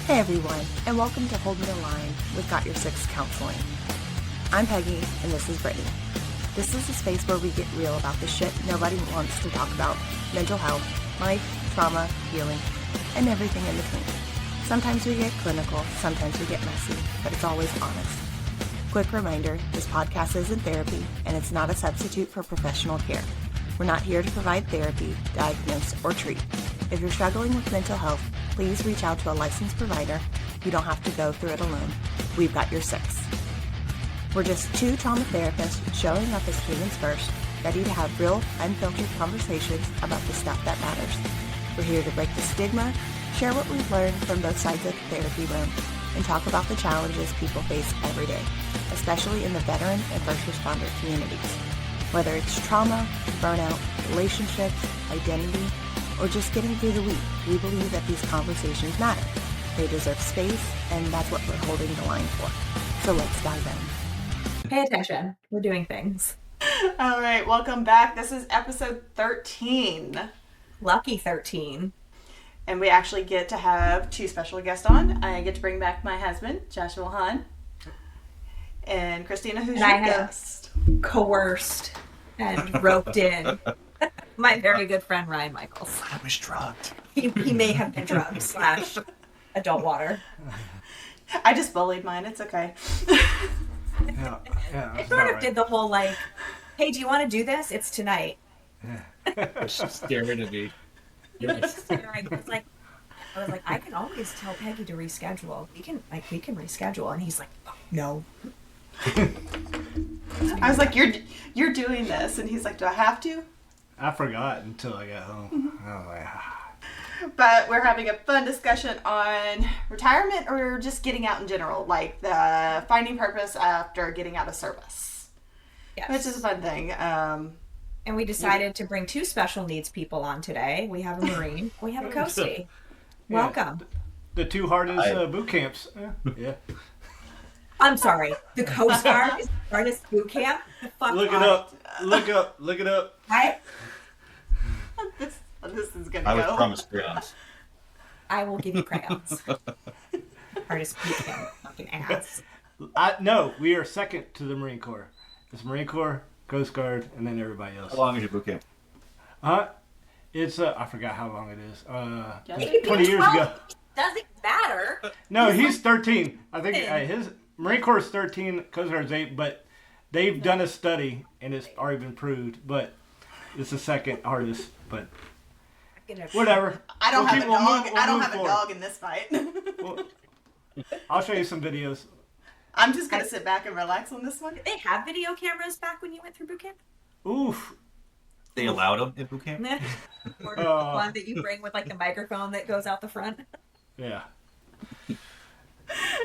Hey everyone, and welcome to Holding the Line with Got Your Six Counseling. I'm Peggy, and this is Brittany. This is a space where we get real about the shit nobody wants to talk about: mental health, life, trauma, healing, and everything in between. Sometimes we get clinical, sometimes we get messy, but it's always honest. Quick reminder, this podcast isn't therapy, and it's not a substitute for professional care. We're not here to provide therapy, diagnose, or treat. If you're struggling with mental health, please reach out to a licensed provider. You don't have to go through it alone. We've got your six. We're just two trauma therapists showing up as humans first, ready to have real, unfiltered conversations about the stuff that matters. We're here to break the stigma, share what we've learned from both sides of the therapy room, and talk about the challenges people face every day, especially in the veteran and first responder communities. Whether it's trauma, burnout, relationships, identity, or just getting through the week, we believe that these conversations matter. They deserve space, and that's what we're holding the line for. So let's dive in. Pay attention. We're doing things. All right, welcome back. This is episode 13. Lucky 13. And we actually get to have two special guests on. I get to bring back my husband, Joshua Hahn, and Christina, who's your guest. Coerced and roped in my very good friend Ryan Michaels. I was drugged. He may have been drugged / adult water. I just bullied mine. It's okay. Yeah. I sort of did the whole like, hey, do you want to do this? It's tonight. Yeah. She's staring at me. I was like, I can always tell Peggy to reschedule. We can reschedule, and he's like, oh, no. I was like, you're doing this, and he's like, do I have to? I forgot until I got home. I was like, But we're having a fun discussion on retirement or just getting out in general, like the finding purpose after getting out of service. Yes. Which is a fun thing. And we decided to bring two special needs people on today. We have a Marine. We have a Coastie. Welcome. the two hardest boot camps. Yeah. I'm sorry. The Coast Guard is the hardest boot camp? Look it up. Look it up. This is going to go. I was promised crayons. I will give you crayons. Hardest boot camp. Fucking ass. No, we are second to the Marine Corps. It's Marine Corps, Coast Guard, and then everybody else. How long is your boot camp? It's I forgot how long it is. It could be 20 years 12. ago. Doesn't matter. No, he's 13. I think his Marine Corps is 13, Coast Guard is 8, but they've done a study and it's already been proved. But it's the second hardest. But whatever. I don't have a dog. I don't have a dog in this fight. Well, I'll show you some videos. I'm just gonna sit back and relax on this one. Did they have video cameras back when you went through boot camp? Oof. They allowed them in boot camp? Or one that you bring with like the microphone that goes out the front? Yeah.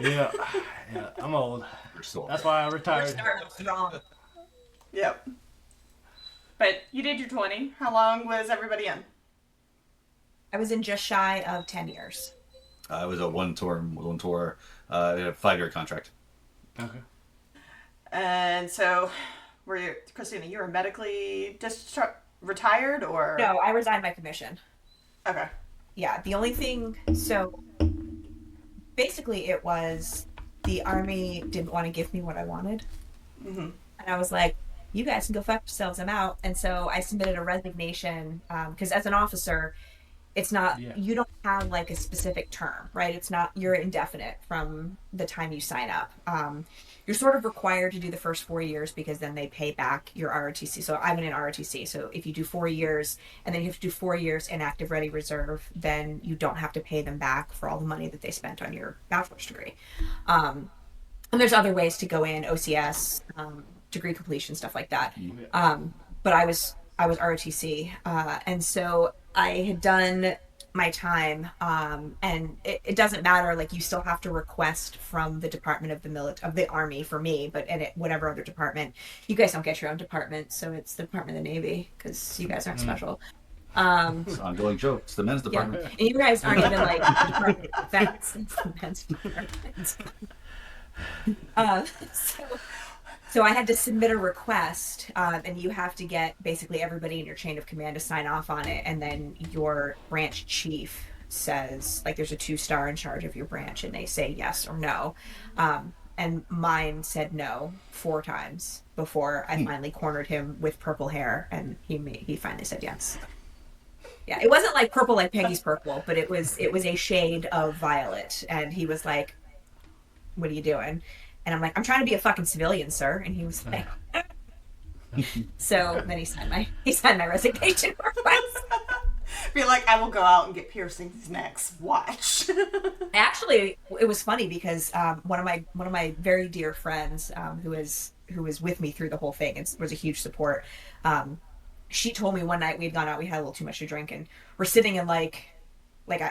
Yeah. I'm old. That's why I We're retired. starting strong. Yep. But you did your 20. How long was everybody in? I was in just shy of 10 years. It was a one tour, a 5-year contract. Okay. And so, Christina, you were medically retired or? No, I resigned my commission. Okay. Yeah, the only thing, so basically it was the Army didn't want to give me what I wanted. Mm-hmm. And I was like, you guys can go fuck yourselves, I'm out. And so I submitted a resignation because as an officer, it's not, you don't have like a specific term, right? It's not, you're indefinite from the time you sign up. You're sort of required to do the first 4 years because then they pay back your ROTC. So I'm in an ROTC. So if you do 4 years and then you have to do 4 years in active ready reserve, then you don't have to pay them back for all the money that they spent on your bachelor's degree. And there's other ways to go in, OCS, degree completion, stuff like that. But I was ROTC. And so I had done my time, and it doesn't matter, like you still have to request from the Department of the Army for me, but in whatever other department. You guys don't get your own department, so it's the Department of the Navy because you guys aren't special. It's an ongoing joke. It's the men's department. Yeah. And you guys aren't even like the Department of Defense. It's the men's department. So I had to submit a request, and you have to get basically everybody in your chain of command to sign off on it, and then your branch chief says, like, there's a 2-star in charge of your branch, and they say yes or no. And mine said no 4 times before I finally cornered him with purple hair, and he finally said yes. Yeah, it wasn't like purple like Peggy's purple, but it was a shade of violet, and he was like, "What are you doing?" And I'm like, "I'm trying to be a fucking civilian, sir." And he was like, so then he signed my resignation request. Be like, I will go out and get piercings next. Watch. Actually, it was funny because one of my very dear friends, who was with me through the whole thing and was a huge support. She told me one night we had gone out, we had a little too much to drink, and we're sitting in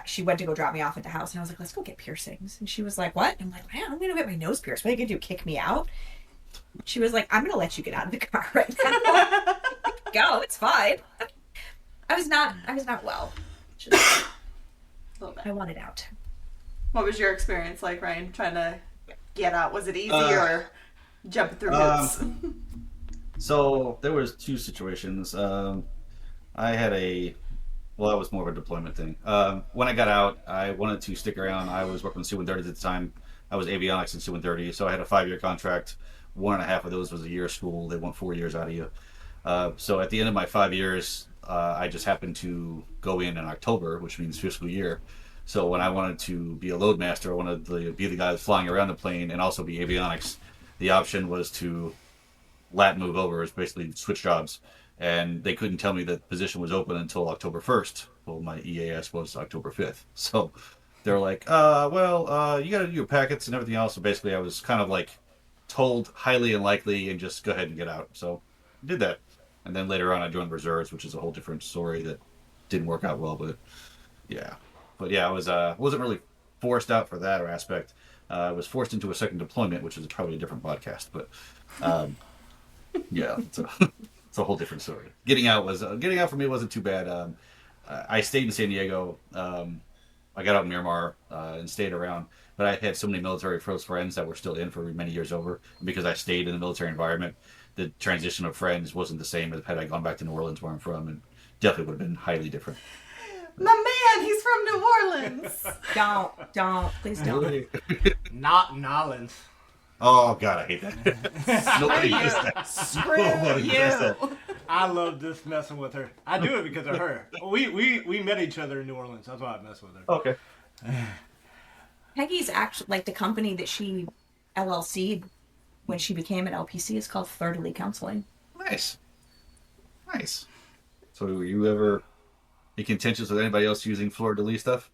she went to go drop me off at the house, and I was like, let's go get piercings. And she was like, what? And I'm like, man, I'm gonna get my nose pierced. What are you gonna do? Kick me out? She was like, I'm gonna let you get out of the car right now. Go, it's fine. I was not well. Just, I wanted out. What was your experience like, Ryan, trying to get out? Was it easy or jumping through hoops? So there was 2 situations. I had that was more of a deployment thing. When I got out, I wanted to stick around. I was working with C-130 at the time. I was avionics in C-130, so I had a 5-year contract. 1.5 of those was a year of school. They want 4 years out of you. So at the end of my 5 years, I just happened to go in October, which means fiscal year. So when I wanted to be a load master, I wanted to be the guy that's flying around the plane and also be avionics. The option was to lat move over, is basically switch jobs. And they couldn't tell me that position was open until October 1st. Well, my EAS was October 5th. So they're like, you got to do your packets and everything else. So basically I was kind of like told highly unlikely and just go ahead and get out. So I did that. And then later on I joined reserves, which is a whole different story that didn't work out well, but yeah. But yeah, I wasn't really forced out for that aspect. I was forced into a second deployment, which is probably a different podcast, but yeah, it's a whole different story. Getting out for me wasn't too bad. I stayed in San Diego. I got out in Miramar and stayed around, but I had so many military close friends that were still in for many years over. And because I stayed in the military environment, the transition of friends wasn't the same as had I gone back to New Orleans, where I'm from, and definitely would have been highly different. My man, he's from New Orleans. Don't, please don't. Not Nolans. Oh God, I hate that. Nobody does that. Nobody does that. I love this messing with her. I do it because of her. We met each other in New Orleans. That's why I mess with her. Okay. Peggy's actually, like, the company that she LLC'd when she became an LPC is called Fleur de Lis Counseling. Nice. So were you ever in contentious with anybody else using Fleur de Lis stuff?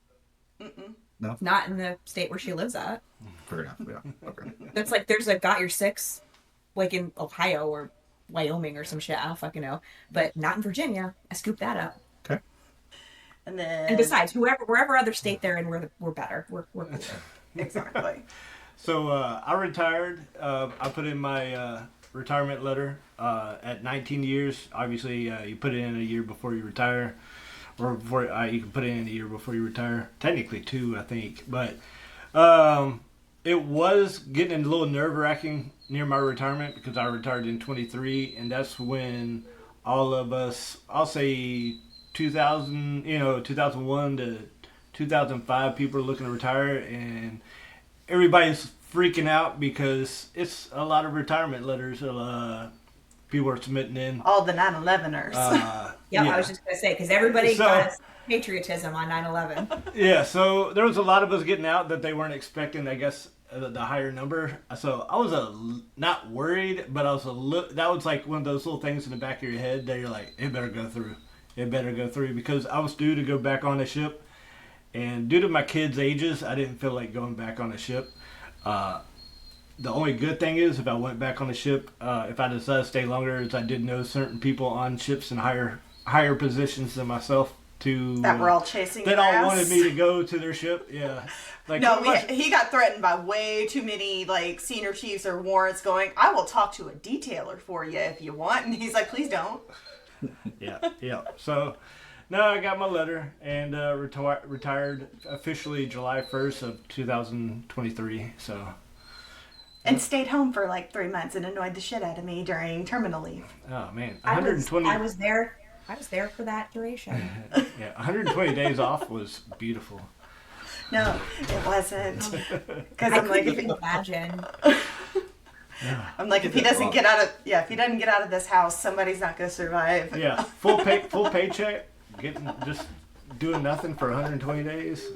Mm-mm. No? Not in the state where she lives at. Fair enough, yeah. Okay. That's like, there's a Got Your Six, like in Ohio or Wyoming or some shit, I don't fucking know. But not in Virginia. I scooped that up. Okay. And besides, wherever other state they're in, we're better. We're cooler. Exactly. So I retired. I put in my retirement letter at 19 years. Obviously, you put it in a year before you retire. Or before you can put it in a year before you retire. Technically 2, I think. But it was getting a little nerve-wracking near my retirement because I retired in 23, and that's when all of us, I'll say 2001 to 2005, people are looking to retire, and everybody's freaking out because it's a lot of retirement letters people are submitting in. All the 9/11ers. Yeah, I was just going to say, because everybody got patriotism on 9/11. Yeah, so there was a lot of us getting out that they weren't expecting, I guess, the higher number. So I was not worried, but I was that was like one of those little things in the back of your head that you're like, it better go through. It better go through, because I was due to go back on a ship. And due to my kids' ages, I didn't feel like going back on a ship. The only good thing is, if I went back on the ship, if I decided to stay longer, is I did know certain people on ships in higher positions than myself that were all chasing that your all ass. wanted me to go to their ship. Yeah, like no, he got threatened by way too many like senior chiefs or warrants going, I will talk to a detailer for you if you want, and he's like, please don't. Yeah. So, no, I got my letter and retired officially July 1st of 2023. So. And stayed home for like 3 months and annoyed the shit out of me during terminal leave. Oh man, 120. I was there I was there for that duration. Yeah, 120 days off was beautiful. No, it wasn't. Because I I'm like, couldn't even imagine. I'm like, if he doesn't get out of this house, somebody's not gonna survive. Yeah, full paycheck, just doing nothing for 120 days.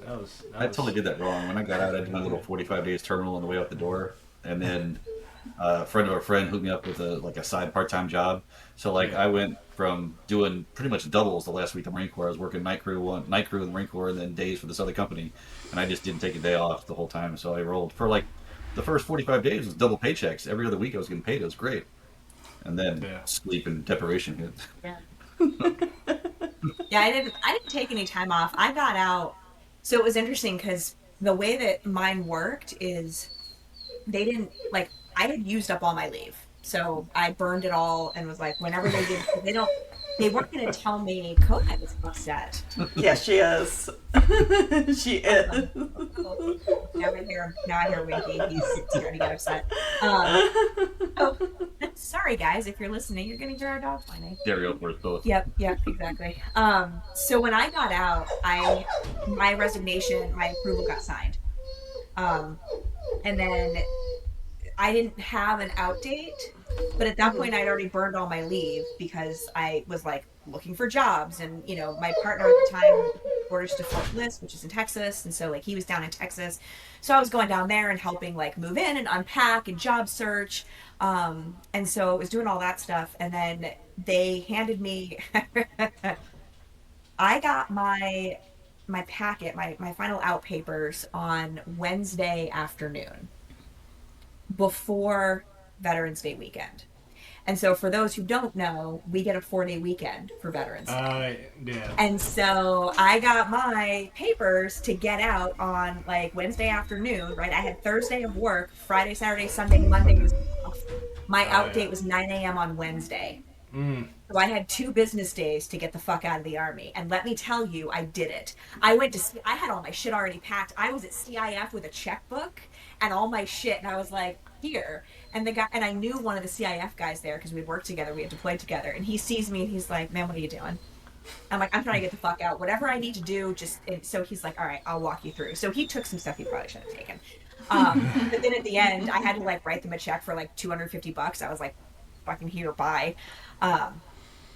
I totally did that wrong. When I got out, I did my little 45 days terminal on the way out the door, and then a friend of a friend hooked me up with a side part-time job. So I went from doing pretty much doubles the last week of the Marine Corps. I was working night crew in the Marine Corps, and then days for this other company, and I just didn't take a day off the whole time. So I rolled for the first 45 days was double paychecks. Every other week I was getting paid. It was great. And then sleep and deprivation hit. Yeah. Yeah, I didn't take any time off. I got out. So it was interesting because the way that mine worked is they didn't I had used up all my leave. So I burned it all and was like, whenever they weren't going to tell me Kodak was upset. Yeah, she is. She is. Now I hear Winky. He's starting to get upset. Sorry guys, if you're listening, you're going to hear our dog whining. Dario for us both. Yep, exactly. So when I got out, my resignation, my approval got signed. And then I didn't have an out date, but at that point I'd already burned all my leave because I was looking for jobs, and my partner at the time orders to Fort Bliss, which is in Texas, and so he was down in Texas, so I was going down there and helping move in and unpack and job search, and so I was doing all that stuff, and then they handed me I got my packet, my final out papers on Wednesday afternoon before Veterans Day weekend. And so for those who don't know, we get a 4-day weekend for Veterans Day. Yeah. And so I got my papers to get out on Wednesday afternoon, right? I had Thursday of work, Friday, Saturday, Sunday, Monday was off. My out date was 9 a.m. on Wednesday. So I had 2 business days to get the fuck out of the Army. And let me tell you, I did it. I had all my shit already packed. I was at CIF with a checkbook and all my shit. And I was like, here. And I knew one of the CIF guys there because we'd worked together. We had deployed together. And he sees me and he's like, man, what are you doing? I'm like, I'm trying to get the fuck out. Whatever I need to do, so he's like, all right, I'll walk you through. So he took some stuff he probably should have taken. But then at the end, I had to write them a check for $250. I was like, fucking here, bye.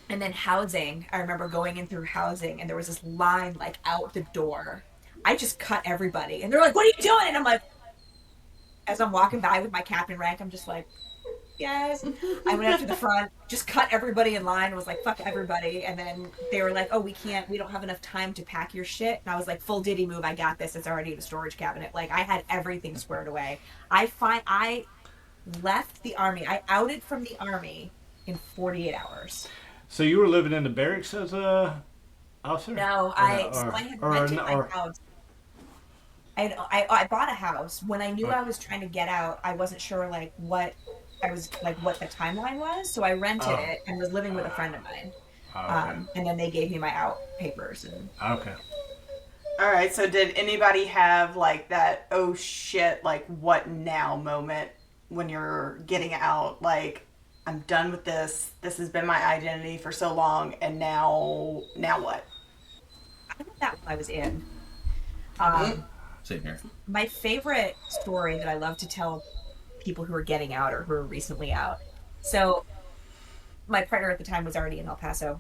And then housing, I remember going in through housing and there was this line out the door. I just cut everybody and they're like, what are you doing? And I'm like, as I'm walking by with my captain rank, I'm just like, yes. I went up to the front, just cut everybody in line, was like, fuck everybody. And then they were like, oh, we don't have enough time to pack your shit. And I was like, full Diddy move, I got this. It's already in a storage cabinet. I had everything squared away. I left the Army. I outed from the Army in 48 hours. So you were living in the barracks as a officer? No, I had rented my house. I bought a house. When I knew I was trying to get out, I wasn't sure what the timeline was, so I rented it and was living with a friend of mine. Okay. And then they gave me my out papers. Okay. All right. So did anybody have that oh shit what now moment when you're getting out? I'm done with this. This has been my identity for so long, and now what? I think that I was in. Same here. My favorite story that I love to tell people who are getting out or who are recently out. So my partner at the time was already in El Paso,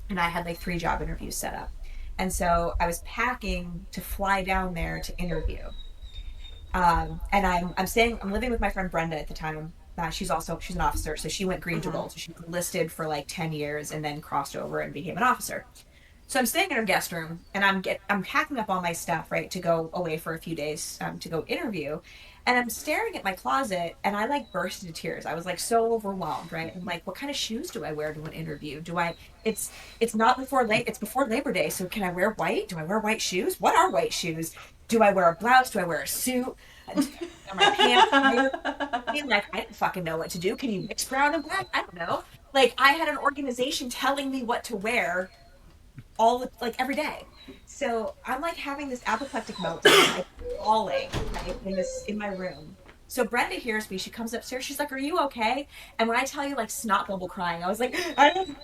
and I had 3 job interviews set up. And so I was packing to fly down there to interview. And I'm living with my friend Brenda at the time. She's an officer, so she went green to gold. So she enlisted for 10 years and then crossed over and became an officer. So I'm staying in her guest room and I'm packing up all my stuff, right, to go away for a few days to go interview. And I'm staring at my closet and I burst into tears. I was so overwhelmed, right? I'm like, what kind of shoes do I wear to an interview? It's before Labor Day, so can I wear white? Do I wear white shoes? What are white shoes? Do I wear a blouse? Do I wear a suit? Are my pants? I didn't fucking know what to do. Can you mix brown and black? I don't know. I had an organization telling me what to wear every day. So I'm having this apoplectic meltdown, bawling in my room. So Brenda hears me. She comes upstairs. She's like, "Are you okay?" And when I tell you, snot bubble crying, I was like, "I don't."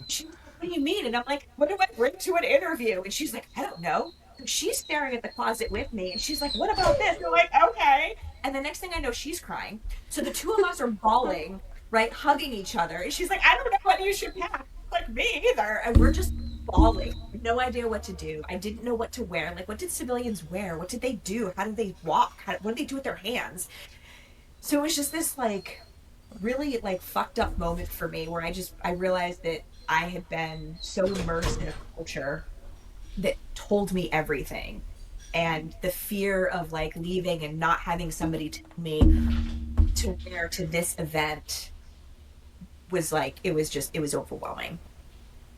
She's like, what do you mean? And I'm like, what do I bring to an interview? And she's like, I don't know. And she's staring at the closet with me. And she's like, what about this? And I'm like, okay. And the next thing I know, she's crying. So the two of us are bawling, right? Hugging each other. And she's like, I don't know what you should pack. Like, me either. And we're just bawling. No idea what to do. I didn't know what to wear. Like, what did civilians wear? What did they do? How did they walk? What did they do with their hands? So it was just this like really like fucked up moment for me where I realized that I had been so immersed in a culture that told me everything, and the fear of like leaving and not having somebody tell me to wear to this event was like it was overwhelming.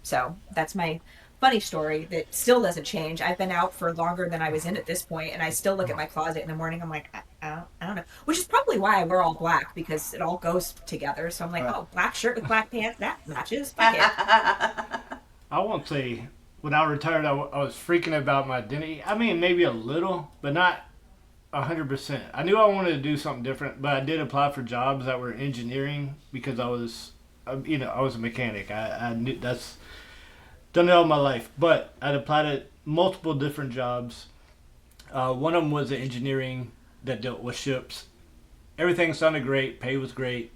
So that's my funny story that still doesn't change. I've been out for longer than I was in at this point, and I still look at my closet in the morning. I'm like, I don't know. Which is probably why we're all black, because it all goes together. So I'm like, oh, black shirt with black pants, that matches. Fuck it. I won't say when I retired, I was freaking about my identity. I mean, maybe a little, but not 100%. I knew I wanted to do something different, but I did apply for jobs that were engineering because I was, I was a mechanic. I knew that's done it all my life, but I'd applied at multiple different jobs. One of them was engineering that dealt with ships. Everything sounded great. Pay was great.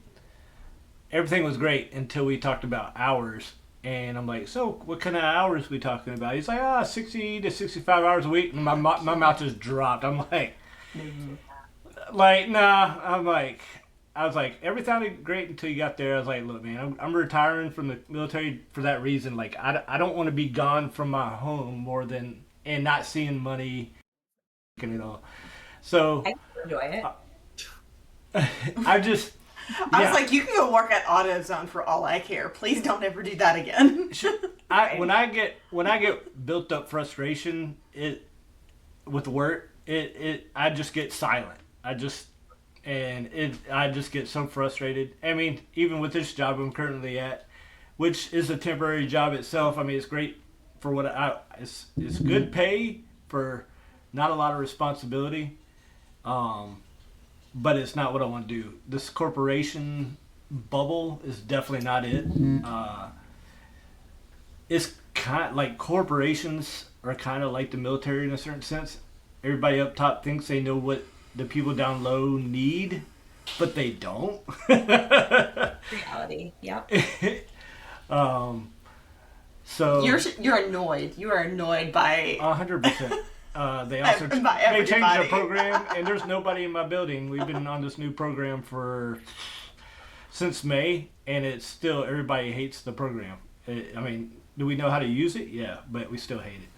Everything was great until we talked about hours. And I'm like, so what kind of hours we talking about? He's like, 60 to 65 hours a week. And my mouth just dropped. I'm like, nah. I was like, everything sounded great until you got there. I was like, look, man, I'm retiring from the military for that reason. Like, I don't want to be gone from my home more than, and not seeing money and it all. So I enjoy it. I just, I was like, you can go work at AutoZone for all I care. Please don't ever do that again. when I get built up frustration with work, I just get silent. I just get so frustrated. I mean, even with this job I'm currently at, which is a temporary job itself. I mean, it's great for what it's good pay for not a lot of responsibility. But it's not what I want to do. This corporation bubble is definitely not it. It's kind of like corporations are kind of like the military in a certain sense. Everybody up top thinks they know what the people down low need, but they don't. Reality, yep. So you're annoyed. You are annoyed by 100%. They also they changed the program, and there's nobody in my building. We've been on this new program since May, and it's still everybody hates the program. I mean, do we know how to use it? Yeah, but we still hate it.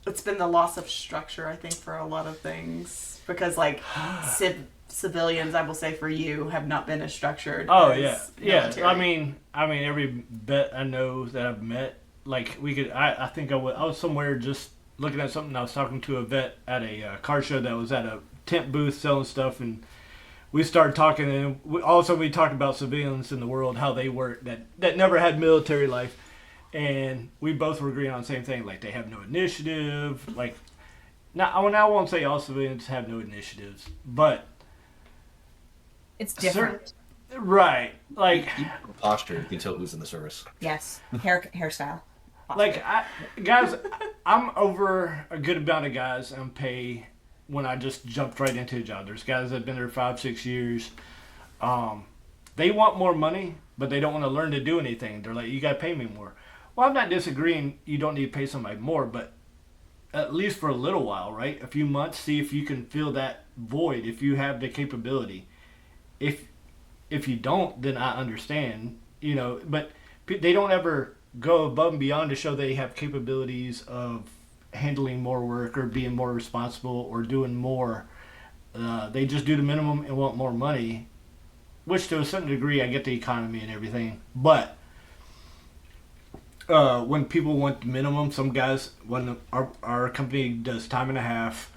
It's been the loss of structure, I think, for a lot of things, because like civilians, I will say for you, have not been as structured. Oh as yeah. military. I mean, every vet I know that I've met. Like I think I was somewhere just looking at something. I was talking to a vet at a car show that was at a tent booth selling stuff, and we started talking. And we talked about civilians in the world, how they work that never had military life, and we both were agreeing on the same thing. Like they have no initiative. Like now, I won't say all civilians have no initiatives, but It's different. Right? Like posture, you can tell who's in the service. Yes, hairstyle. Like, guys, I'm over a good amount of guys on pay when I just jumped right into a job. There's guys that have been there 5-6 years. They want more money, but they don't want to learn to do anything. They're like, you got to pay me more. Well, I'm not disagreeing you don't need to pay somebody more, but at least for a little while, right? A few months, see if you can fill that void, if you have the capability. If you don't, then I understand, but they don't ever go above and beyond to show they have capabilities of handling more work or being more responsible or doing more. They just do the minimum and want more money, which to a certain degree I get the economy and everything. But when people want the minimum, some guys, when our company does time and a half,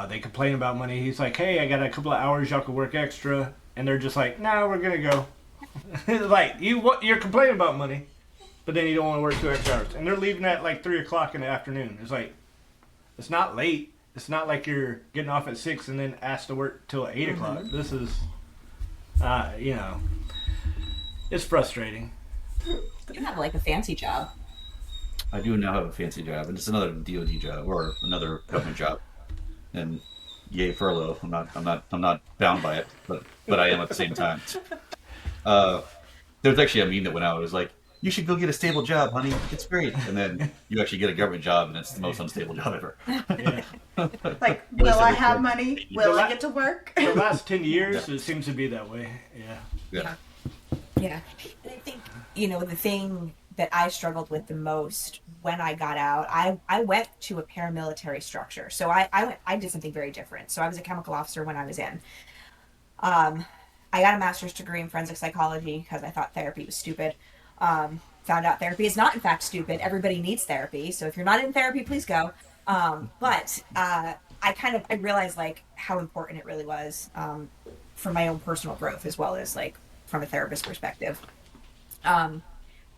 they complain about money. He's like, hey, I got a couple of hours y'all could work extra. And they're just like, nah, we're going to go. Like, you're complaining about money, but then you don't want to work 2 extra hours. And they're leaving at like 3 o'clock in the afternoon. It's like, it's not late. It's not like you're getting off at 6 and then asked to work till 8 o'clock. This is, It's frustrating. You have like a fancy job. I do now have a fancy job, and it's another DoD job or another government job. And yay furlough! I'm not bound by it, but I am at the same time. There's actually a meme that went out. It was like, you should go get a stable job, honey. It's great. And then you actually get a government job, and it's the most unstable job ever. Yeah. Like, will I have money? Will I get to work? The last 10 years, it seems to be that way. Yeah. Yeah. And I think, the thing that I struggled with the most when I got out, I went to a paramilitary structure. So I did something very different. So I was a chemical officer when I was in. I got a master's degree in forensic psychology because I thought therapy was stupid. Found out therapy is not, in fact, stupid. Everybody needs therapy. So if you're not in therapy, please go. But I realized like how important it really was for my own personal growth as well as like from a therapist perspective.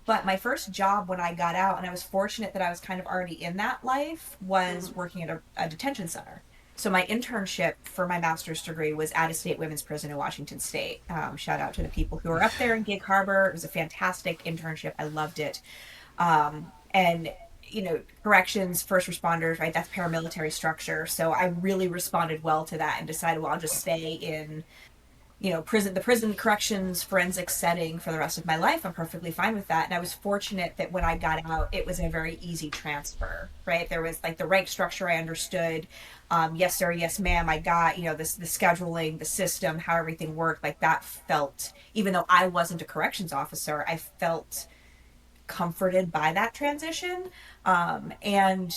But my first job when I got out, and I was fortunate that I was kind of already in that life, was working at a detention center. So my internship for my master's degree was at a state women's prison in Washington State. Shout out to the people who are up there in Gig Harbor. It was a fantastic internship. I loved it. And corrections, first responders, right? That's paramilitary structure. So I really responded well to that and decided, well, I'll just stay in the prison corrections forensic setting for the rest of my life. I'm perfectly fine with that. And I was fortunate that when I got out, it was a very easy transfer, right? There was like the rank structure I understood. Yes, sir. Yes, ma'am. I got, the scheduling, the system, how everything worked. Like that felt, even though I wasn't a corrections officer, I felt comforted by that transition. And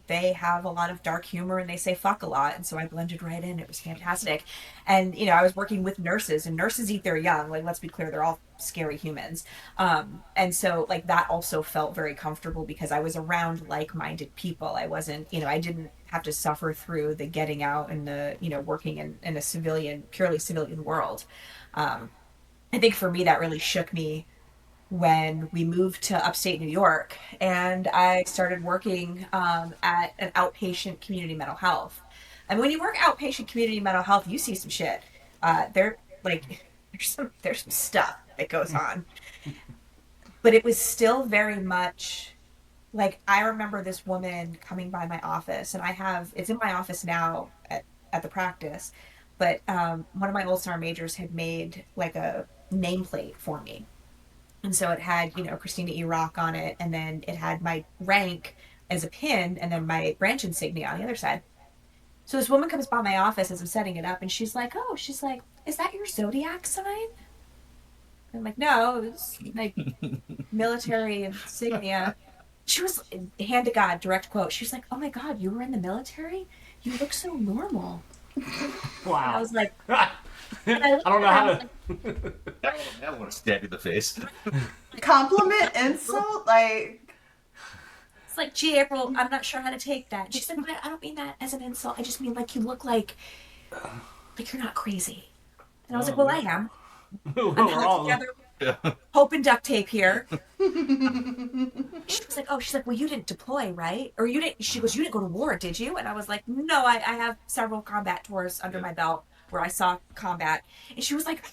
they have a lot of dark humor and they say fuck a lot, and so I blended right in. It was fantastic. And I was working with nurses, and nurses eat their young. Like, let's be clear, they're all scary humans. And so like that also felt very comfortable because I was around like-minded people. I wasn't, I didn't have to suffer through the getting out and the working in a purely civilian world. I think for me that really shook me when we moved to upstate New York, and I started working at an outpatient community mental health. And when you work outpatient community mental health, you see some shit. There's some stuff that goes on, but it was still very much like, I remember this woman coming by my office, and it's in my office now at the practice, but one of my old star majors had made like a nameplate for me. And so it had, Christina E. Rock on it, and then it had my rank as a pin, and then my branch insignia on the other side. So this woman comes by my office as I'm setting it up, and she's like, is that your zodiac sign? I'm like, no, it's like military insignia. She was, hand to God, direct quote, she was like, oh my God, you were in the military? You look so normal. Wow. And I was like, I don't know how to. I want to stab you in the face. Compliment, insult, like. It's like, gee, April, I'm not sure how to take that. She said, I don't mean that as an insult. I just mean like you look like you're not crazy. And I was like, well, I am. I'm held together, hope and duct tape here. She was like, well, you didn't deploy, right? Or you didn't. She goes, you didn't go to war, did you? And I was like, no, I have several combat tours under my belt where I saw combat. And she was like,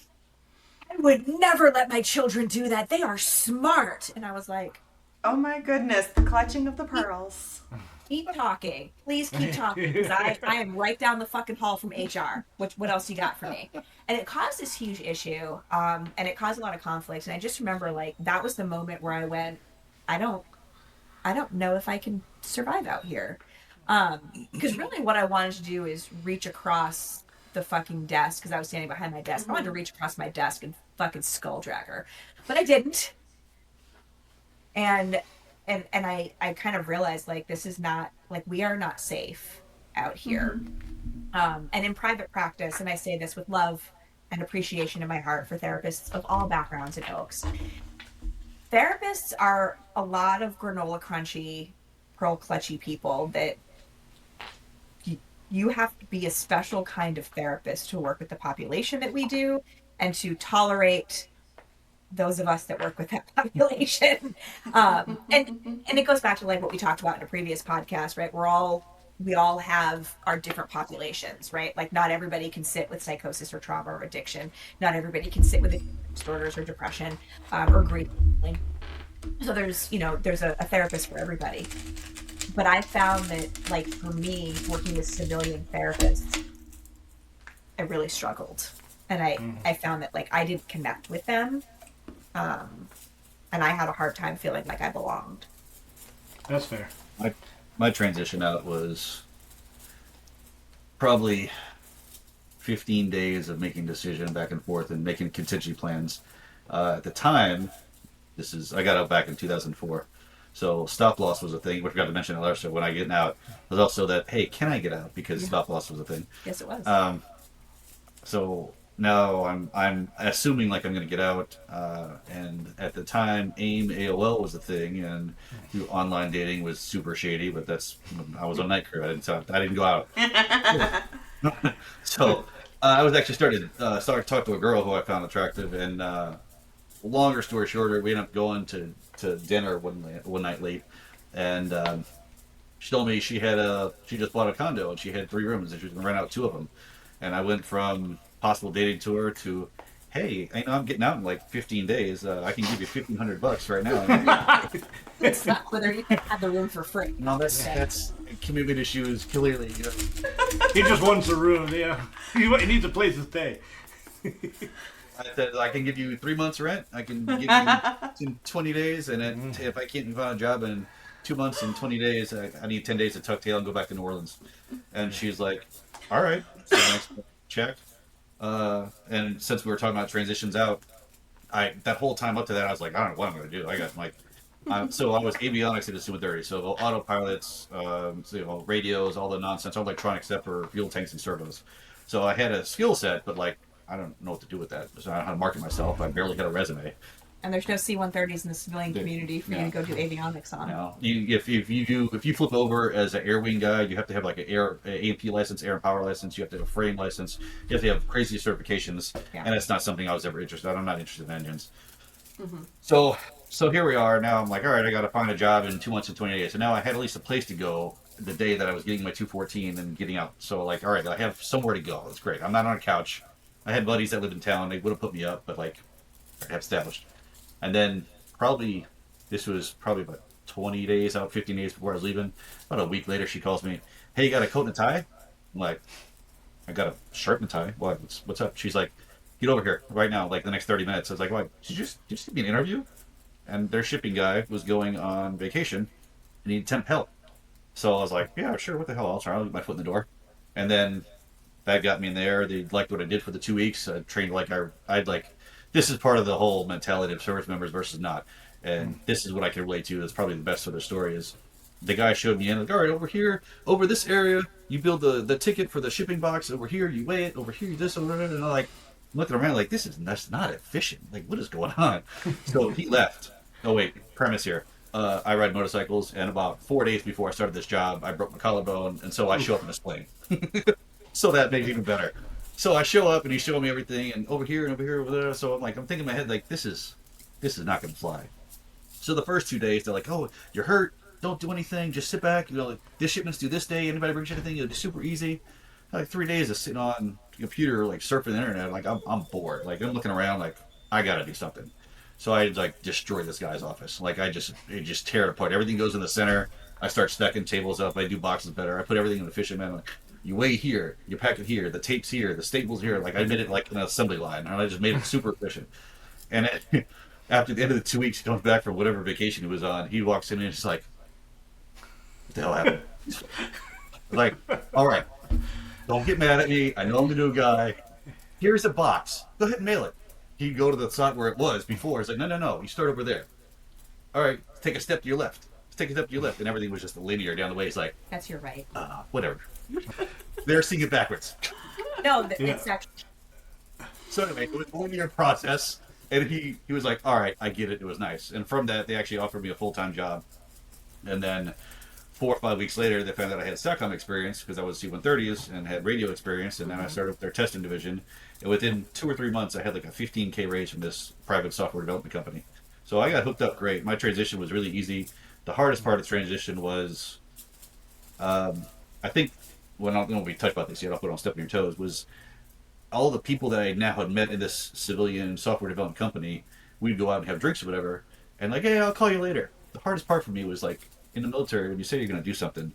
I would never let my children do that. They are smart. And I was like, oh my goodness, the clutching of the pearls. keep talking. Please keep talking. Because I am right down the fucking hall from HR. What else you got for me? And it caused this huge issue. And it caused a lot of conflict. And I just remember like that was the moment where I went, I don't know if I can survive out here. Because really what I wanted to do is reach across the fucking desk, because I was standing behind my desk. I wanted to reach across my desk and fucking skull drag her, but I didn't. And I kind of realized like this is not like, we are not safe out here. And in private practice, and I say this with love and appreciation in my heart for therapists of all backgrounds and ilks, therapists are a lot of granola crunchy, pearl clutchy people that you have to be a special kind of therapist to work with the population that we do and to tolerate those of us that work with that population. And it goes back to like what we talked about in a previous podcast, right? We're all we all have our different populations, right? Like not everybody can sit with psychosis or trauma or addiction. Not everybody can sit with disorders or depression or grief. So there's, there's a therapist for everybody. But I found that, like, for me, working with civilian therapists, I really struggled. And I found that, like, I didn't connect with them. And I had a hard time feeling like I belonged. That's fair. My transition out was probably 15 days of making decision back and forth and making contingency plans. At the time, I got out back in 2004. So stop loss was a thing. We forgot to mention it earlier. So when I get out, there's also that, hey, can I get out? Because stop loss was a thing. Yes, it was. So now I'm assuming like I'm going to get out. And at the time, AOL was a thing, and online dating was super shady. But I was on night crew. I didn't go out. So I was actually started to talk to a girl who I found attractive, and longer story shorter, we ended up going to dinner one night late, and she told me she just bought a condo and she had 3 rooms and she was going to rent out 2 of them. And I went from possible dating tour to, hey, I know I'm getting out in like 15 days. I can give you $1,500 right now. It's not whether you can have the room for free. No, that's commitment issues clearly. He just wants a room. Yeah, he needs a place to stay. I said, I can give you 3 months rent. I can give you in 20 days, and then if I can't find a job in 2 months and 20 days, I need 10 days to tuck tail and go back to New Orleans. And she's like, all right. So next check. And since we were talking about transitions out, that whole time up to that, I was like, I don't know what I'm going to do. I got like, so I was avionics at the Super 30. So autopilots, radios, all the nonsense, all electronics except for fuel tanks and servos. So I had a skill set, but like, I don't know what to do with that. So I don't know how to market myself. I barely had a resume. And there's no C-130s in the civilian community for you to go do avionics on. No. If you flip over as an air wing guy, you have to have like an A&P license, air and power license. You have to have a frame license. You have to have crazy certifications. Yeah. And that's not something I was ever interested in. I'm not interested in engines. Mm-hmm. So here we are. Now I'm like, all right, I got to find a job in 2 months and 20 days. So now I had at least a place to go the day that I was getting my 214 and getting out. So like, all right, I have somewhere to go. That's great. I'm not on a couch. I had buddies that lived in town. They would have put me up, but like, I have established. And then this was probably about 20 days out, 15 days before I was leaving. About a week later, she calls me, hey, you got a coat and a tie? I'm like, I got a shirt and a tie. What? What's up? She's like, get over here right now, like the next 30 minutes. I was like, what? Did you just give me an interview? And their shipping guy was going on vacation and he needed temp help. So I was like, yeah, sure, what the hell? I'll try. I'll get my foot in the door. And then that got me in there. They liked what I did for the 2 weeks. I trained like I'd like, this is part of the whole mentality of service members versus not. And this is what I can relate to. That's probably the best of their story is the guy showed me in, like, all right, over here, over this area, you build the ticket for the shipping box. Over here, you weigh it. Over here, you this, over there. And I'm like, looking around like, that's not efficient. Like, what is going on? So he left. Oh, wait, premise here. I ride motorcycles, and about 4 days before I started this job, I broke my collarbone, and so I show up in a sling. So that made it even better. So I show up, and he's showing me everything, and over here, and over here, over there. So I'm thinking in my head, like, this is not going to fly. So the first 2 days, they're like, oh, you're hurt. Don't do anything. Just sit back. Like, this shipment's due this day. Anybody brings you anything, it'll be super easy. Like 3 days of sitting on the computer, like surfing the internet. Like, I'm bored. Like, I'm looking around, like, I got to do something. So I like destroy this guy's office. Like I just tear it apart. Everything goes in the center. I start stacking tables up. I do boxes better. I put everything in the fishing man. Like, you weigh here, you pack it here, the tape's here, the staples here. Like I made it like an assembly line, and I just made it super efficient. And after the end of the 2 weeks, he comes back from whatever vacation he was on. He walks in and he's like, "What the hell happened?" Like, all right, don't get mad at me. I know I'm the new guy. Here's a box. Go ahead and mail it. He'd go to the spot where it was before. It's like, no, you start over there. All right, take a step to your left. Take a step to your left. And everything was just linear down the way. He's like, that's your right. Whatever. They're seeing it backwards. No, it's actually. So anyway, it was a linear process. And he was like, all right, I get it. It was nice. And from that, they actually offered me a full-time job. And then 4 or 5 weeks later, they found out I had SATCOM experience because I was C-130s and had radio experience. And then I started with their testing division. And within 2 or 3 months, I had like a 15K raise from this private software development company. So I got hooked up great. My transition was really easy. The hardest part of the transition was I think when we talked about this yet, I'll put on step on your toes, was all the people that I now had met in this civilian software development company. We'd go out and have drinks or whatever, and like, hey, I'll call you later. The hardest part for me was like in the military, when you say you're going to do something,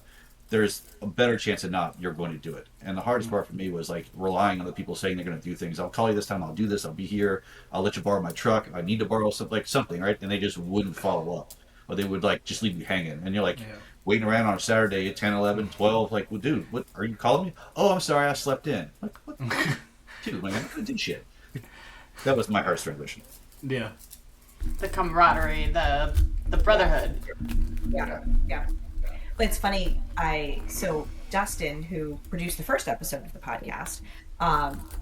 there's a better chance than not you're going to do it. And the hardest part for me was like relying on the people saying they're going to do things. I'll call you this time. I'll do this. I'll be here. I'll let you borrow my truck. If I need to borrow something, right? And they just wouldn't follow up, or they would like just leave you hanging. And you're like waiting around on a Saturday at 10, 11, 12. Like, well, dude, what are you calling me? Oh, I'm sorry, I slept in. Like, what? Dude, man, I did shit. That was my hardest transition. Yeah. The camaraderie, the brotherhood. Yeah. But it's funny, so Dustin, who produced the first episode of the podcast,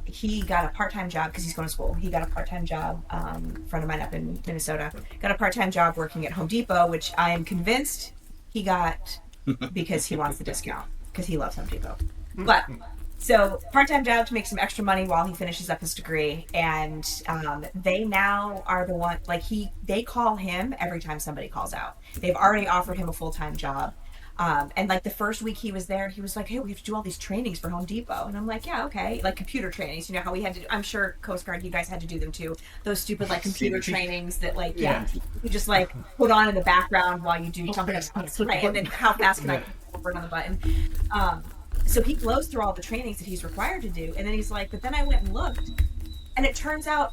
he got a part-time job because he's going to school. He got a part-time job, a friend of mine up in Minnesota, got a part-time job working at Home Depot, which I am convinced he got because he wants the discount, because he loves Home Depot. But so part-time job to make some extra money while he finishes up his degree, and they now are the one, like they call him every time somebody calls out. They've already offered him a full-time job. And like the first week he was there, he was like, hey, we have to do all these trainings for Home Depot. And I'm like, yeah, okay. Like computer trainings, you know how we had to, I'm sure Coast Guard, you guys had to do them too. Those stupid like computer trainings that like, you just like put on in the background while you do something. Right. And then how fast can I put on the button? So he blows through all the trainings that he's required to do. And then he's like, but then I went and looked. And it turns out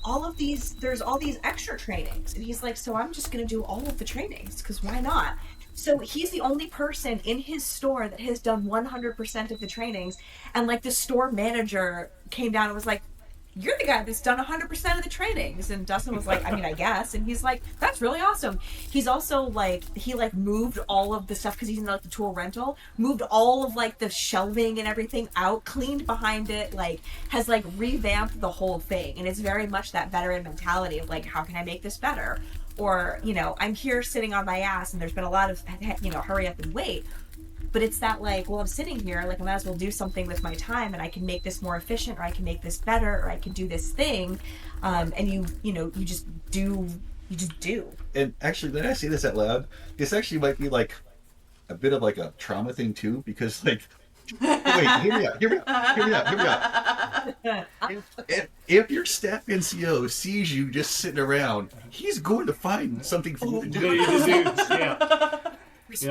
there's all these extra trainings. And he's like, so I'm just going to do all of the trainings because why not? So he's the only person in his store that has done 100% of the trainings. And like the store manager came down and was like, you're the guy that's done 100% of the trainings. And Dustin was like, I mean, I guess. And he's like, that's really awesome. He's also like, he like moved all of the stuff because he's in like the tool rental, moved all of like the shelving and everything out, cleaned behind it, like has like revamped the whole thing. And it's very much that veteran mentality of like, how can I make this better? Or, you know, I'm here sitting on my ass and there's been a lot of, you know, hurry up and wait. But it's that like, well, I'm sitting here, like I might as well do something with my time and I can make this more efficient, or I can make this better, or I can do this thing. And you just do. And actually, when I say this out loud, this actually might be like a bit of like a trauma thing too, because like, wait, hear me out. If your staff NCO sees you just sitting around, he's going to find something for you to do. It's a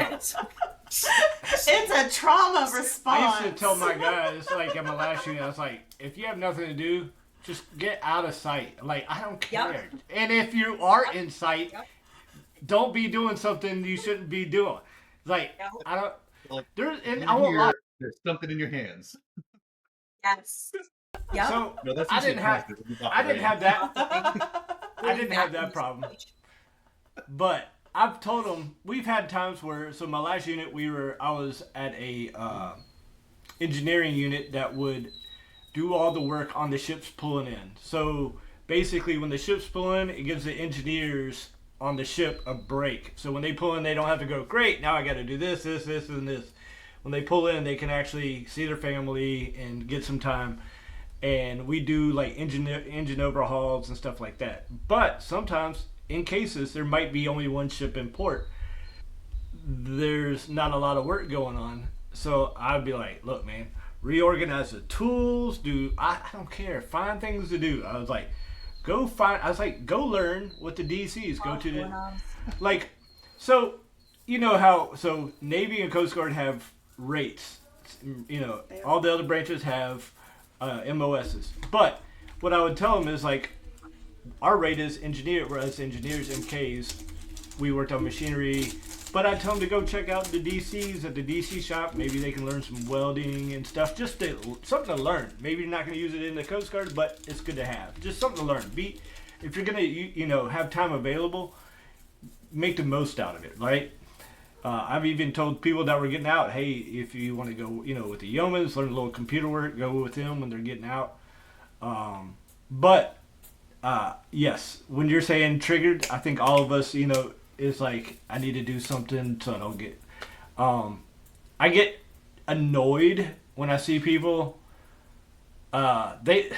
trauma response. I used to tell my guys, like at my last unit, I was like, if you have nothing to do, just get out of sight. Like, I don't care. Yep. And if you are in sight, don't be doing something you shouldn't be doing. Like, I don't. Like, there's something in your hands. Yes. Yeah. So no, I didn't have that. I didn't have that problem. But I've told them, we've had times where, so my last unit, I was at a engineering unit that would do all the work on the ships pulling in. So basically when the ships pull in, it gives the engineers on the ship a break. So when they pull in, they don't have to go, great, now I got to do this, and this. When they pull in, they can actually see their family and get some time. And we do like engine overhauls and stuff like that. But sometimes, in cases, there might be only one ship in port. There's not a lot of work going on. So I'd be like, look, man, reorganize the tools, I don't care, find things to do. I was like, go learn what the DCs, go to the, like, so, you know how, so Navy and Coast Guard have rates, you know, all the other branches have MOSs. But what I would tell them is like, our rate is engineers, MKs. We worked on machinery, but I tell them to go check out the DCs at the DC shop. Maybe they can learn some welding and stuff. Just something to learn. Maybe you're not going to use it in the Coast Guard, but it's good to have. Just something to learn. If you're going to, have time available, make the most out of it, right? I've even told people that were getting out, hey, if you want to go, with the yeomans, learn a little computer work, go with them when they're getting out. Yes, when you're saying triggered, I think all of us, is like, I need to do something so I don't get, I get annoyed when I see people, they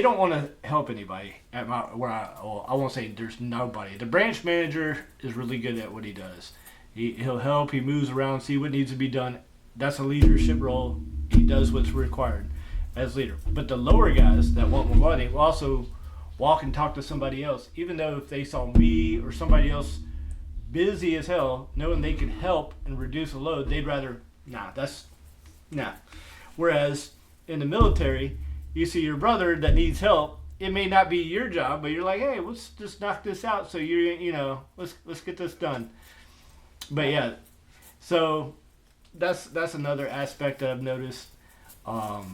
don't want to help anybody at I won't say there's nobody. The branch manager is really good at what he does. He'll help, he moves around, see what needs to be done that's a leadership role. He does what's required as leader. But the lower guys that want more money will also walk and talk to somebody else, even though if they saw me or somebody else busy as hell, knowing they could help and reduce the load, they'd rather, nah. Whereas in the military, you see your brother that needs help. It may not be your job, but you're like, hey, let's just knock this out. So let's get this done. But yeah, so that's another aspect that I've noticed of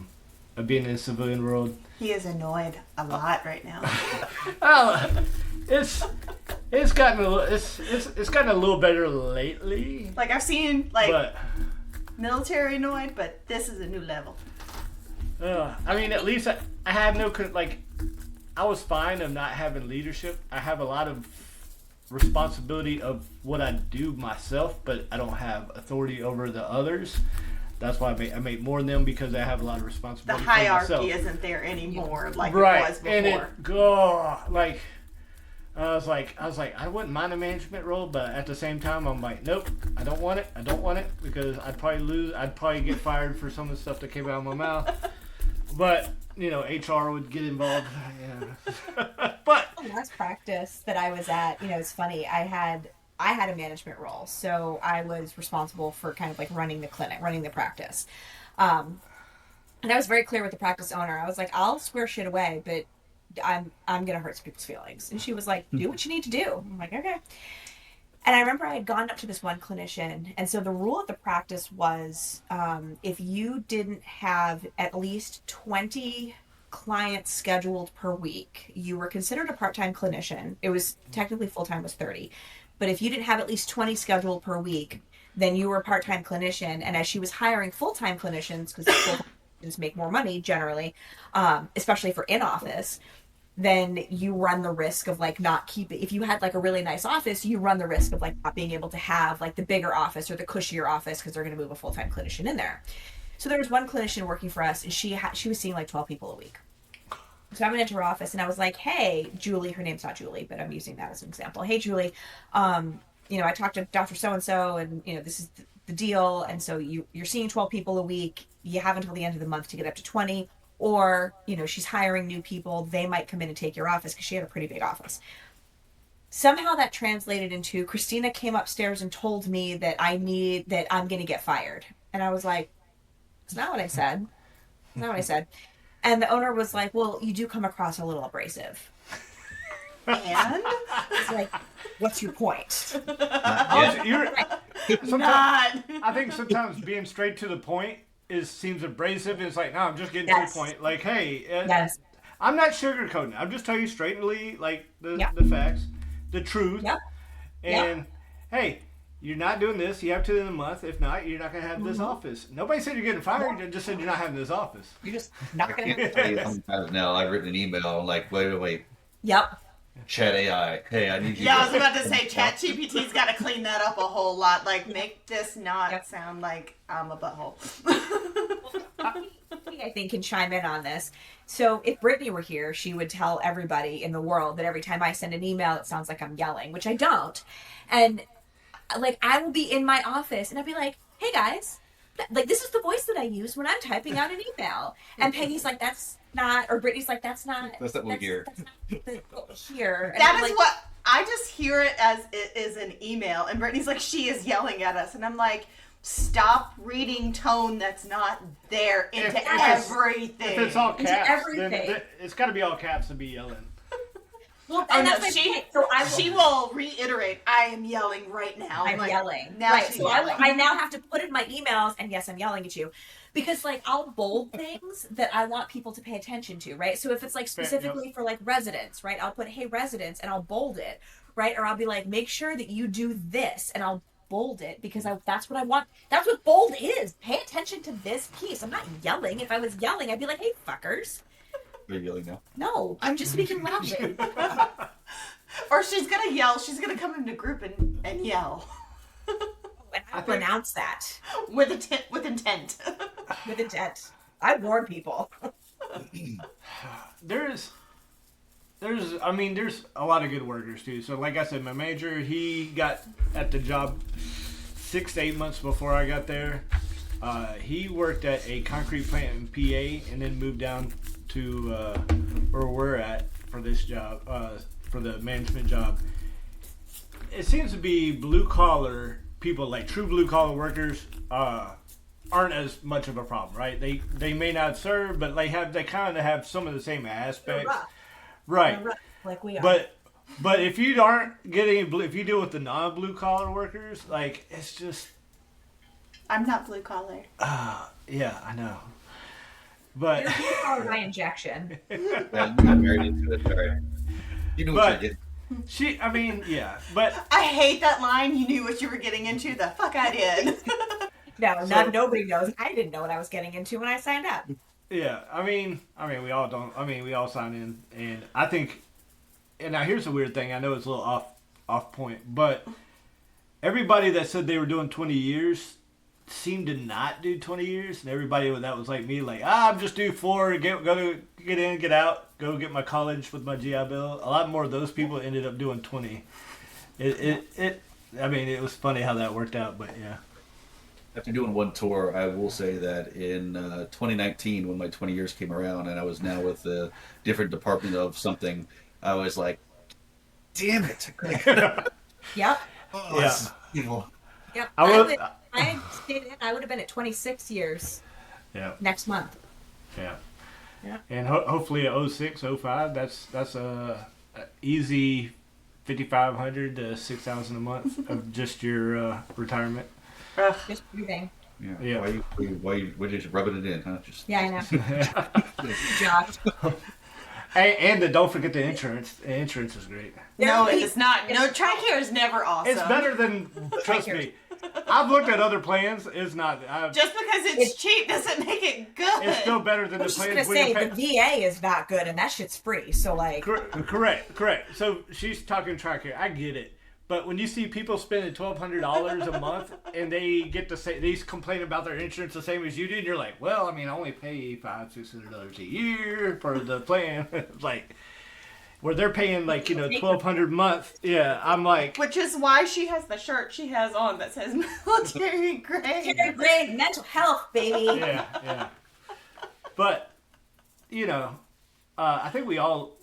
being in the civilian world. He is annoyed a lot right now. It's gotten a little better lately. Like I've seen military annoyed, but this is a new level. I mean, at least I have no I was fine of not having leadership. I have a lot of responsibility of what I do myself, but I don't have authority over the others. That's why I make more than them, because I have a lot of responsibility. The hierarchy isn't there anymore like right. It was before. And I was like, I wouldn't mind a management role, but at the same time, I'm like, nope, I don't want it, because I'd probably get fired for some of the stuff that came out of my mouth. But HR would get involved. Yeah. But the last practice that I was at, it's funny. I had a management role, so I was responsible for kind of like running the clinic, running the practice. And I was very clear with the practice owner. I was like, I'll square shit away, but I'm gonna hurt some people's feelings. And she was like, do what you need to do. I'm like, okay. And I remember I had gone up to this one clinician, and so the rule of the practice was if you didn't have at least 20 clients scheduled per week, you were considered a part-time clinician. It was technically full-time was 30. But if you didn't have at least 20 scheduled per week, then you were a part-time clinician. And as she was hiring full-time clinicians, because full-time clinicians make more money generally, especially for in-office, then you run the risk of not keeping, if you had a really nice office, you run the risk of not being able to have the bigger office or the cushier office, because they're going to move a full-time clinician in there. So there was one clinician working for us, and she was seeing 12 people a week. So I went into her office and I was like, hey, Julie, her name's not Julie, but I'm using that as an example. Hey, Julie, I talked to Dr. So-and-so and, this is the deal. And so you're seeing 12 people a week. You have until the end of the month to get up to 20. Or, she's hiring new people. They might come in and take your office, because she had a pretty big office. Somehow that translated into Christina came upstairs and told me that I'm going to get fired. And I was like, it's not what I said. It's not what I said. And the owner was like, well, you do come across a little abrasive. And it's like, what's your point? I think sometimes being straight to the point seems abrasive, and it's like, no, I'm just getting to the point. Like, hey, yes. I'm not sugarcoating it. I'm just telling you straightly, the facts, the truth. Yep. And hey, you're not doing this. You have to in a month. If not, you're not going to have this office. Nobody said you're getting fired. They just said you're not having this office. You're just not going to have it. Now, I've written an email. I'm like, wait. Yep. Chat AI. Hey, I need you. Yeah, I was about to say, Chat GPT's got to clean that up a whole lot. Make this not sound like I'm a butthole. I think can chime in on this. So if Brittany were here, she would tell everybody in the world that every time I send an email, it sounds like I'm yelling, which I don't. And I will be in my office and I'll be like, hey guys, this is the voice that I use when I'm typing out an email. And Peggy's like, that's not, or Brittany's like, that's not what we hear. That's not here. That is what, I just hear it as it is an email. And Brittany's like, she is yelling at us. And I'm like, stop reading tone that's not there into everything. If it's all caps, then it's got to be all caps to be yelling. Well, and that's she will reiterate, I am yelling right now. I'm yelling. Now right. she's So yelling. I now have to put in my emails, and yes, I'm yelling at you. Because I'll bold things that I want people to pay attention to, right? So if it's specifically for residents, right? I'll put, hey, residents, and I'll bold it, right? Or I'll be like, make sure that you do this, and I'll bold it because that's what I want. That's what bold is. Pay attention to this piece. I'm not yelling. If I was yelling, I'd be like, hey, fuckers. Are you yelling now? No, I'm just speaking loudly. Or she's going to yell. She's going to come into group and yell. And I pronounce that. With intent. With intent. I warn people. There's a lot of good workers too. So like I said, my manager, he got at the job 6 to 8 months before I got there. He worked at a concrete plant in PA and then moved down to where we're at for this job, for the management job. It seems to be blue collar people, like true blue collar workers, aren't as much of a problem, right? They may not serve, but they kind of have some of the same aspects, right? Like we are. But if you aren't getting if you deal with the non blue collar workers, like it's just. I'm not blue collar. Yeah, I know. But You're blue collar by injection. Well, you got married into it, sorry. You knew what you're getting. But I hate that line. You knew what you were getting into. The fuck I did. Nobody knows. I didn't know what I was getting into when I signed up. yeah, I mean, we all don't. I mean, we all sign in, and I think. And now here's the weird thing. I know it's a little off point, but everybody that said they were doing 20 years seemed to not do 20 years, and everybody that was like me, like I'm just do 4, get in, get out, go get my college with my GI Bill. A lot more of those people ended up doing 20. I mean, it was funny how that worked out, but yeah. After doing one tour, I will say that in 2019, when my 20 years came around, and I was now with a different department of something, I was like, "Damn it!" Yep. Oh, this is evil. Yep. I would have been at 26 years. Yeah. Next month. Yeah. Yeah. And hopefully at 06, 05, that's a easy 5,500 to 6,000 a month of just your retirement. Just breathing. Yeah. Why you just rubbing it in, huh? Just Yeah, I know. Good job. And don't forget the insurance. The insurance is great. No, it's not. No, TRICARE is never awesome. It's better than, trust me. I've looked at other plans. It's not. Just because it's cheap doesn't make it good. It's still better than I was the just plans gonna say we the VA is not good, and that shit's free. So like, correct. So she's talking TRICARE. I get it, but when you see people spending $1,200 a month and they get to say they complain about their insurance the same as you do, and you're like, well, I mean, I only pay $500-$600 a year for the plan. Like. Where they're paying like $1,200 a month, yeah. I'm like, which is why she has the shirt she has on that says military grade. Military grade mental health, baby. yeah. But I think we all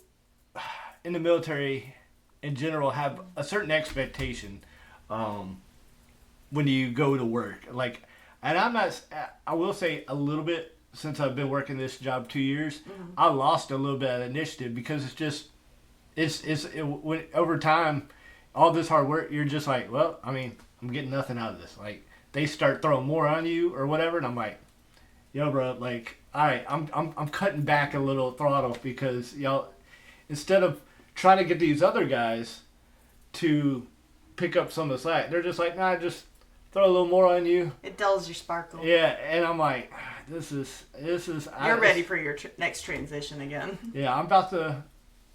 in the military in general have a certain expectation when you go to work. Like, and I will say a little bit since I've been working this job 2 years, I lost a little bit of initiative because it's just. Over time, all this hard work, you're just like, well, I mean, I'm getting nothing out of this. Like, they start throwing more on you or whatever, and I'm like, yo, bro, like, all right, I'm cutting back a little throttle because y'all, instead of trying to get these other guys to pick up some of the slack, they're just like, nah, just throw a little more on you. It dulls your sparkle. Yeah, and I'm like, this is. You're ready for your next transition again. Yeah, I'm about to.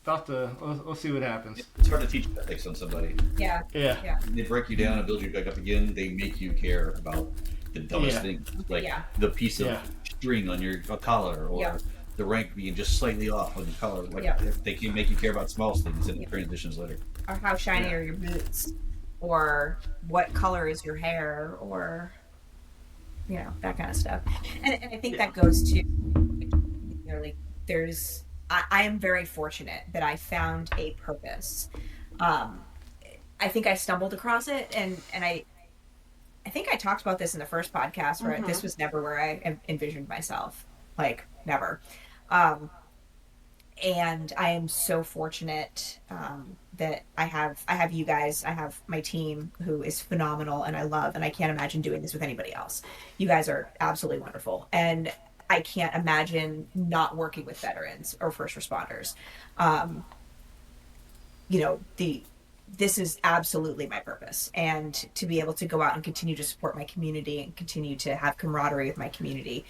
We'll see what happens. It's hard to teach ethics on somebody. Yeah. They break you down and build you back up again. They make you care about the dumbest things, like the piece of string on your collar, or the rank being just slightly off on your collar. Like if they can make you care about small things in the transitions later. Or how shiny are your boots, or what color is your hair, or that kind of stuff. And I think that goes to like there's. I am very fortunate that I found a purpose. I think I stumbled across it, and I think I talked about this in the first podcast, where this was never where I envisioned myself, like never. And I am so fortunate that I have you guys, I have my team who is phenomenal and I love, and I can't imagine doing this with anybody else. You guys are absolutely wonderful, and I can't imagine not working with veterans or first responders. This is absolutely my purpose, and to be able to go out and continue to support my community and continue to have camaraderie with my community.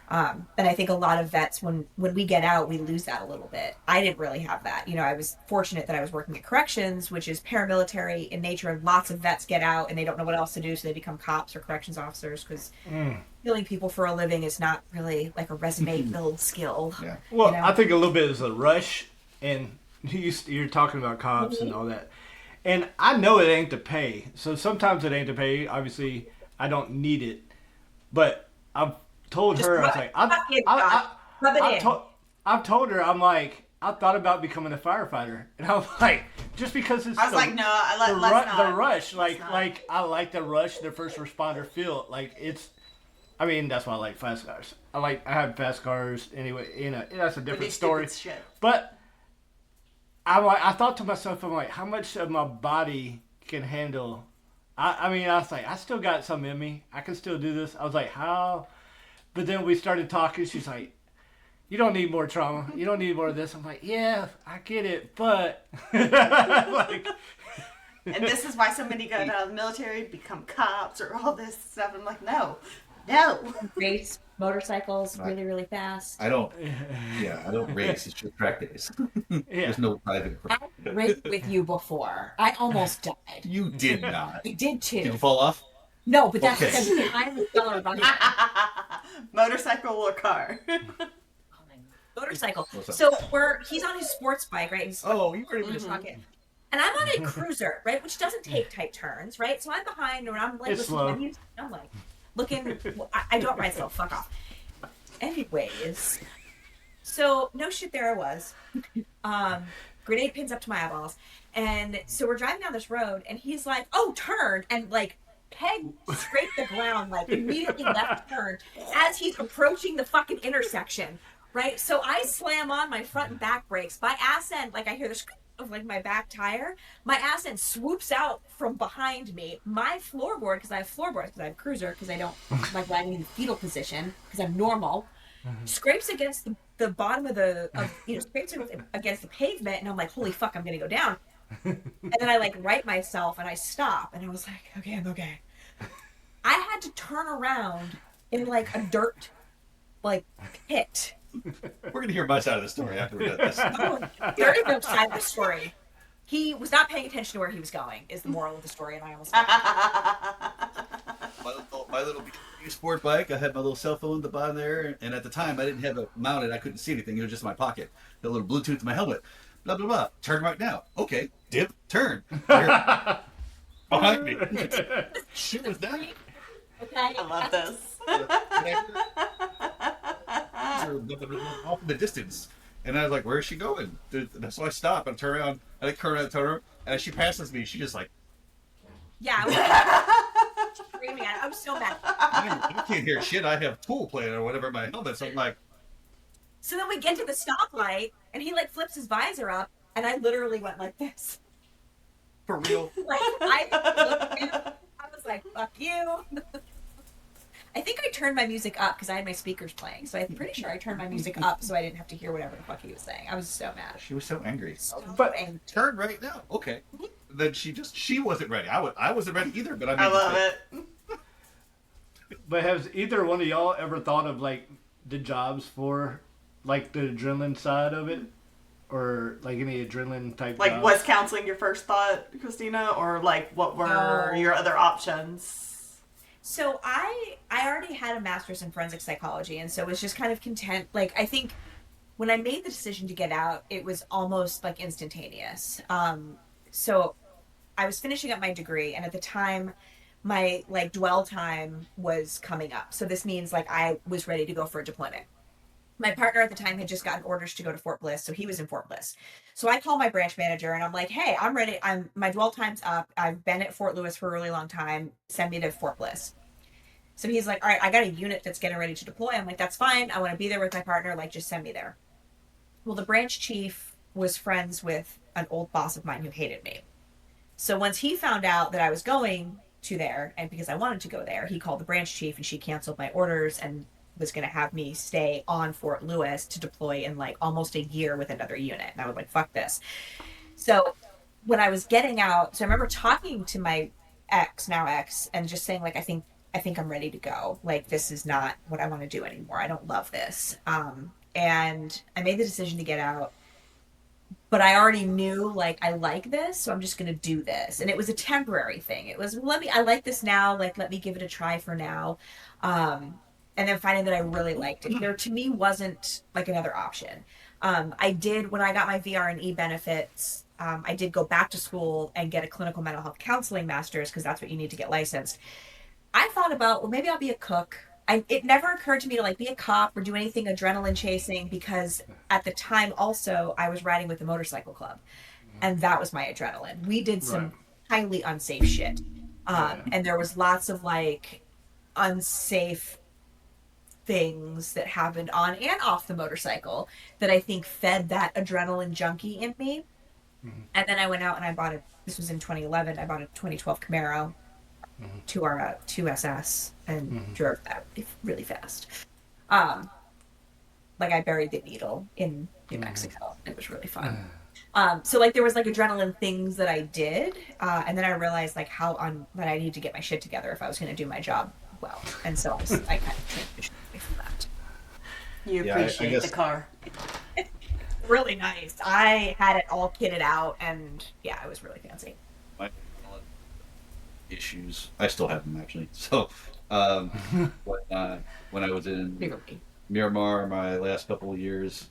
And I think a lot of vets, when we get out, we lose that a little bit. I didn't really have that. I was fortunate that I was working at corrections, which is paramilitary in nature, and lots of vets get out and they don't know what else to do, so they become cops or corrections officers, because killing people for a living is not really like a resume build skill. Yeah. Well, I think a little bit is a rush, and you're talking about cops and all that. And I know it ain't to pay. So sometimes it ain't to pay. Obviously, I don't need it. But I've told Just her, I was rub, like, rub it in, Josh. Rub it in. I've told her, I'm like, I thought about becoming a firefighter, and I'm like, just because it's I was like, no, let's not. the rush, Let's not. like I like the rush, the first responder feel, like it's. I mean, that's why I like fast cars. I have fast cars anyway. You know, that's a different story. Shit. But I thought to myself, I'm like, how much of my body can handle? I mean, I was like, I still got some in me. I can still do this. I was like, how? But then we started talking. She's like, you don't need more trauma. You don't need more of this. I'm like, yeah, I get it, but like. And this is why so many go to the military, become cops, or all this stuff. I'm like, no. Race motorcycles really, really fast. I don't race. It's just practice. There's no private. I raced with you before. I almost died. You did not. I did too. Did you fall off? No, but that's Okay. because I'm a stellar runner. Motorcycle or car? Motorcycle. What's up? So he's on his sports bike, right? He's Oh, you already just fucking. And I'm on a cruiser, right, which doesn't take tight turns, right? So I'm behind, and I'm like It's listening to slow. music. I'm like looking. I don't ride slow. Fuck off. Anyways, so no shit. There I was. Grenade pins up to my eyeballs, and so we're driving down this road, and he's like, "Oh, turn!" and like. Peg scraped the ground, like immediately left turn as he's approaching the fucking intersection, right? So I slam on my front and back brakes. My ass end, like I hear the scream of like my back tire. My ass end swoops out from behind me. My floorboard, because I have floorboards, because I have cruiser, because I don't like riding in the fetal position, because I'm normal, scrapes against the bottom of scrapes against the pavement, and I'm like, holy fuck, I'm gonna go down. And then I like right myself and I stop and I was like, okay, I'm okay. I had to turn around in like a dirt like pit. We're gonna hear my side of the story after we get this. Very good side of the story. He was not paying attention to where he was going, is the moral of the story, and I almost died. My little BMW sport bike. I had my little cell phone at the bottom there, and at the time I didn't have it mounted. I couldn't see anything. It was just in my pocket. The little Bluetooth in my helmet. Blah blah blah. Turn right now. Okay. Dip. Turn. Behind me. She was down. Okay. I love this. Off in the distance, and I was like, "Where is she going?" So I stop and turn around. And I turn around, and as she passes me, she just like, Yeah, I was screaming at it. I was so mad. I can't hear shit. I have Tool playing or whatever in my helmet. So I'm like, So then we get to the stoplight, and he like flips his visor up, and I literally went like this. for real. Like I looked at him, I was like, "Fuck you." I think I turned my music up because I had my speakers playing, so I'm pretty sure I turned my music up so I didn't have to hear whatever the fuck he was saying. I was so mad. She was so angry. But- angry. Turn right now. Okay. Then she wasn't ready. I wasn't ready either. But I love it. But has either one of y'all ever thought of like the jobs for like the adrenaline side of it, or like any adrenaline type? Like, jobs? was counseling your first thought, Christina, or like what were your other options? So I already had a master's in forensic psychology, and so was just kind of content. Like, I think when I made the decision to get out, it was almost like instantaneous. So I was finishing up my degree, and at the time, my like dwell time was coming up. So this means like I was ready to go for a deployment. My partner at the time had just gotten orders to go to Fort Bliss, so he was in Fort Bliss. So I call my branch manager and I'm like, "Hey, I'm ready. My dwell time's up. I've been at Fort Lewis for a really long time. Send me to Fort Bliss." So he's like, "All right, I got a unit that's getting ready to deploy." I'm like, "That's fine. I want to be there with my partner. Like, just send me there." Well, the branch chief was friends with an old boss of mine who hated me. So once he found out that I was going to there, and because I wanted to go there, he called the branch chief and she canceled my orders and was going to have me stay on Fort Lewis to deploy in like almost a year with another unit. And I was like, fuck this. So when I was getting out, so I remember talking to my now ex, and just saying like, I think I'm ready to go. Like, this is not what I want to do anymore. I don't love this. And I made the decision to get out, but I already knew like, I like this, so I'm just going to do this. And it was a temporary thing. It was, I like this now. Like, let me give it a try for now. And then finding that I really liked it. There to me wasn't like another option. I did, when I got my VR&E benefits, I did go back to school and get a clinical mental health counseling master's, because that's what you need to get licensed. I thought about, well, maybe I'll be a cook, it never occurred to me to like be a cop or do anything adrenaline chasing, because at the time also I was riding with the motorcycle club, and that was my adrenaline. We did some highly unsafe shit. And there was lots of like unsafe things that happened on and off the motorcycle that I think fed that adrenaline junkie in me. And then I went out and I bought this was in 2011, I bought a 2012 Camaro, 2SS, and drove that really fast. Like I buried the needle in New Mexico. It was really fun. So like there was like adrenaline things that I did, and then I realized like that I need to get my shit together if I was going to do my job well, and so I kind of transitioned away from that. You appreciate the car. It's really nice. I had it all kitted out, and yeah, it was really fancy. My issues, I still have them actually. So when I was in Miramar my last couple of years,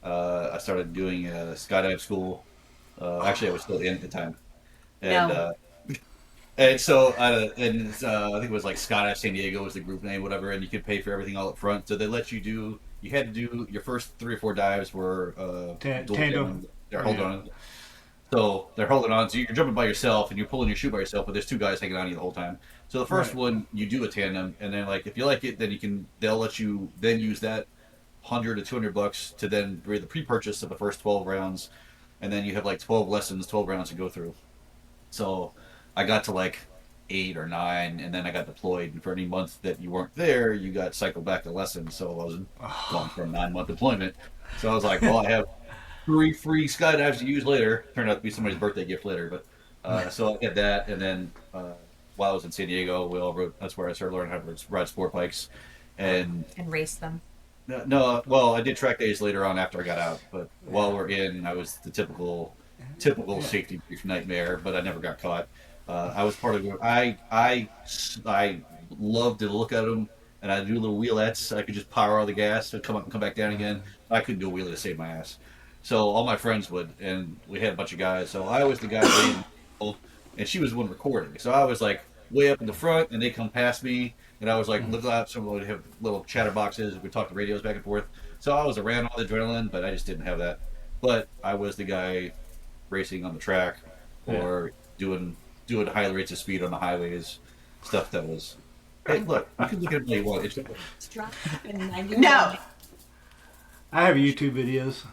I started doing skydive school. Actually, I was still in at the time, and and so I think it was like Skydive San Diego was the group name, whatever, and you could pay for everything all up front. So they let you do. You had to do your first 3 or 4 dives were tandem. They're holding on. So they're holding on. So you're jumping by yourself and you're pulling your chute by yourself, but there's 2 guys hanging on you the whole time. So the first one you do a tandem, and then like if you like it, then they'll let you then use that $100 to $200 to then do the pre-purchase of the first 12 rounds, and then you have like 12 lessons, 12 rounds to go through. So I got to like 8 or 9, and then I got deployed. And for any month that you weren't there, you got cycled back to lessons. So I was gone for a 9-month deployment. So I was like, well, I have 3 free skydives to use later. Turned out to be somebody's birthday gift later, but so I had that, and then while I was in San Diego, that's where I started learning how to ride sport bikes, and race them. No, well, I did track days later on after I got out, but while we're in, I was the typical safety brief nightmare, but I never got caught. I was part of it. I loved to look at them, and I do little wheelettes. I could just power all the gas and come up and come back down again. I couldn't do a wheelie to save my ass. So all my friends would, and we had a bunch of guys. So I was the guy waiting, and she was the one recording. So I was like way up in the front, and they come past me. And I was like, look up, someone would have little chatter boxes. We talk to radios back and forth. So I was around all the adrenaline, but I just didn't have that. But I was the guy racing on the track or doing high rates of speed on the highways, stuff that was. Hey, look, you can look at me. What? No. I have YouTube videos.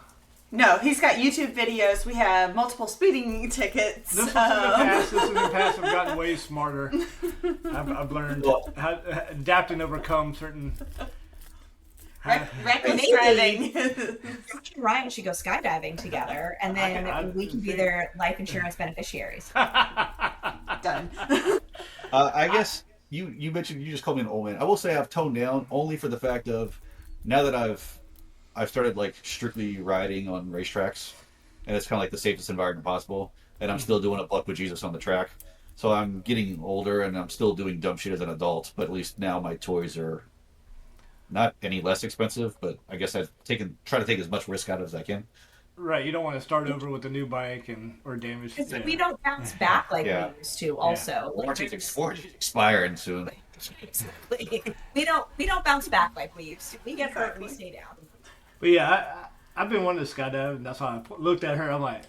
No, he's got YouTube videos. We have multiple speeding tickets. This is in the past. I've gotten way smarter. I've learned how to adapt and overcome certain. Reckless driving. Ryan should go skydiving together, and then we can be their life insurance beneficiaries. Done. I guess you mentioned you just called me an old man. I will say I've toned down only for the fact of now that I've started like strictly riding on racetracks, and it's kind of like the safest environment possible. And I'm still doing a buck with Jesus on the track, so I'm getting older, and I'm still doing dumb shit as an adult. But at least now my toys are not any less expensive. But I guess I've try to take as much risk out of as I can. Right, you don't want to start over with a new bike or damage. We don't bounce back like we used to. Also, warranty's expiring soon. We don't bounce back like we used to. We get hurt, we stay down. But yeah, I've been wanting to skydive, and that's why I looked at her. I'm like,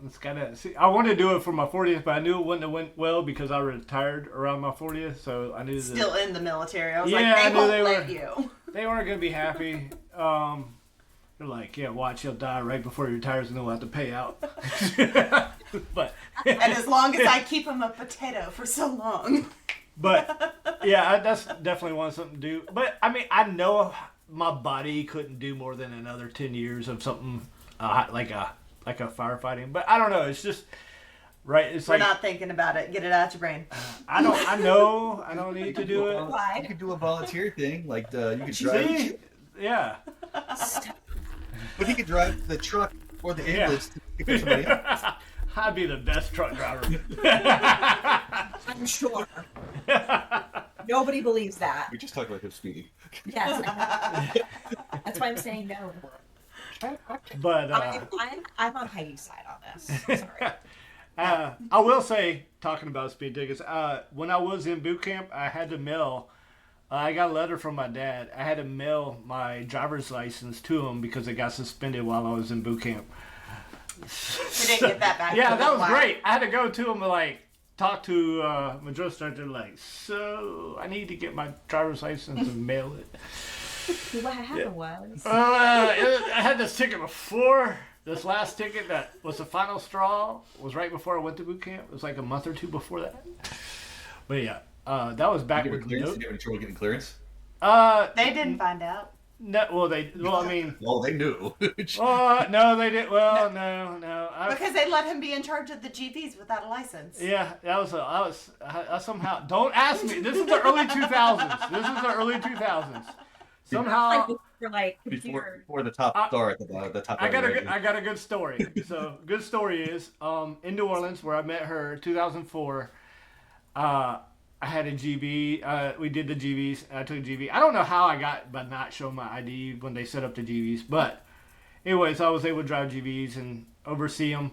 skydive. See, I wanted to do it for my 40th, but I knew it wouldn't have went well because I retired around my 40th, so I knew still in the military. I was like, they won't let you. They weren't gonna be happy. They're like, yeah, watch, you'll die right before he retires, and then we'll have to pay out. But and as long as I keep him a potato for so long. But yeah, that's definitely one something to do. But I mean, I know my body couldn't do more than another 10 years of something like a firefighting. But I don't know. It's just right. It's We're not thinking about it. Get it out your brain. I know I don't need to do it. You could do a volunteer thing, like you could drive. See? Yeah. But he could drive the truck or the ambulance to pick up somebody else. I'd be the best truck driver. I'm sure. Nobody believes that. We just talked about him speeding. Yes. That's why I'm saying no. But I'm on Heidi's side on this. Sorry. I will say, talking about speed tickets, when I was in boot camp, I had to mail I got a letter from my dad. I had to mail my driver's license to him because it got suspended while I was in boot camp. We didn't get that back. Yeah, that was great. I had to go to him and like talk to my drill instructor. Like, so I need to get my driver's license and mail it. What happened was I had this ticket before. This last ticket that was the final straw was right before I went to boot camp. It was like a month or two before that. But yeah, that was back with clearance. Did you have any trouble getting clearance? They didn't find out. No, well, I mean. Well, they knew. No, they didn't. Well, no. Because they let him be in charge of the GVs without a license. Yeah, I somehow, don't ask me. This is the early 2000s. Somehow. Before the top star at the top. I got a good story. So, good story is, in New Orleans, where I met her, 2004, I had a GV. We did the GVs. I took a GV. I don't know how I got by not showing my ID when they set up the GVs. But anyways, I was able to drive GVs and oversee them.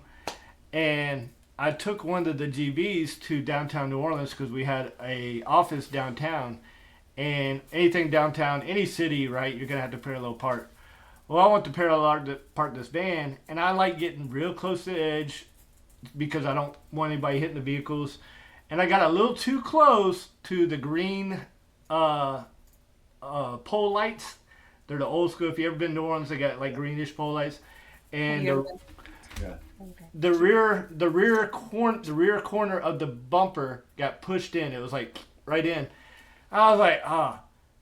And I took one of the GVs to downtown New Orleans because we had a office downtown. And anything downtown, any city, right, you're going to have to parallel park. Well, I want to parallel park this van. And I like getting real close to the edge because I don't want anybody hitting the vehicles. And I got a little too close to the green pole lights. They're the old school. If you ever been to New Orleans, they got like greenish pole lights. And the rear corner of the bumper got pushed in. It was like right in. I was like,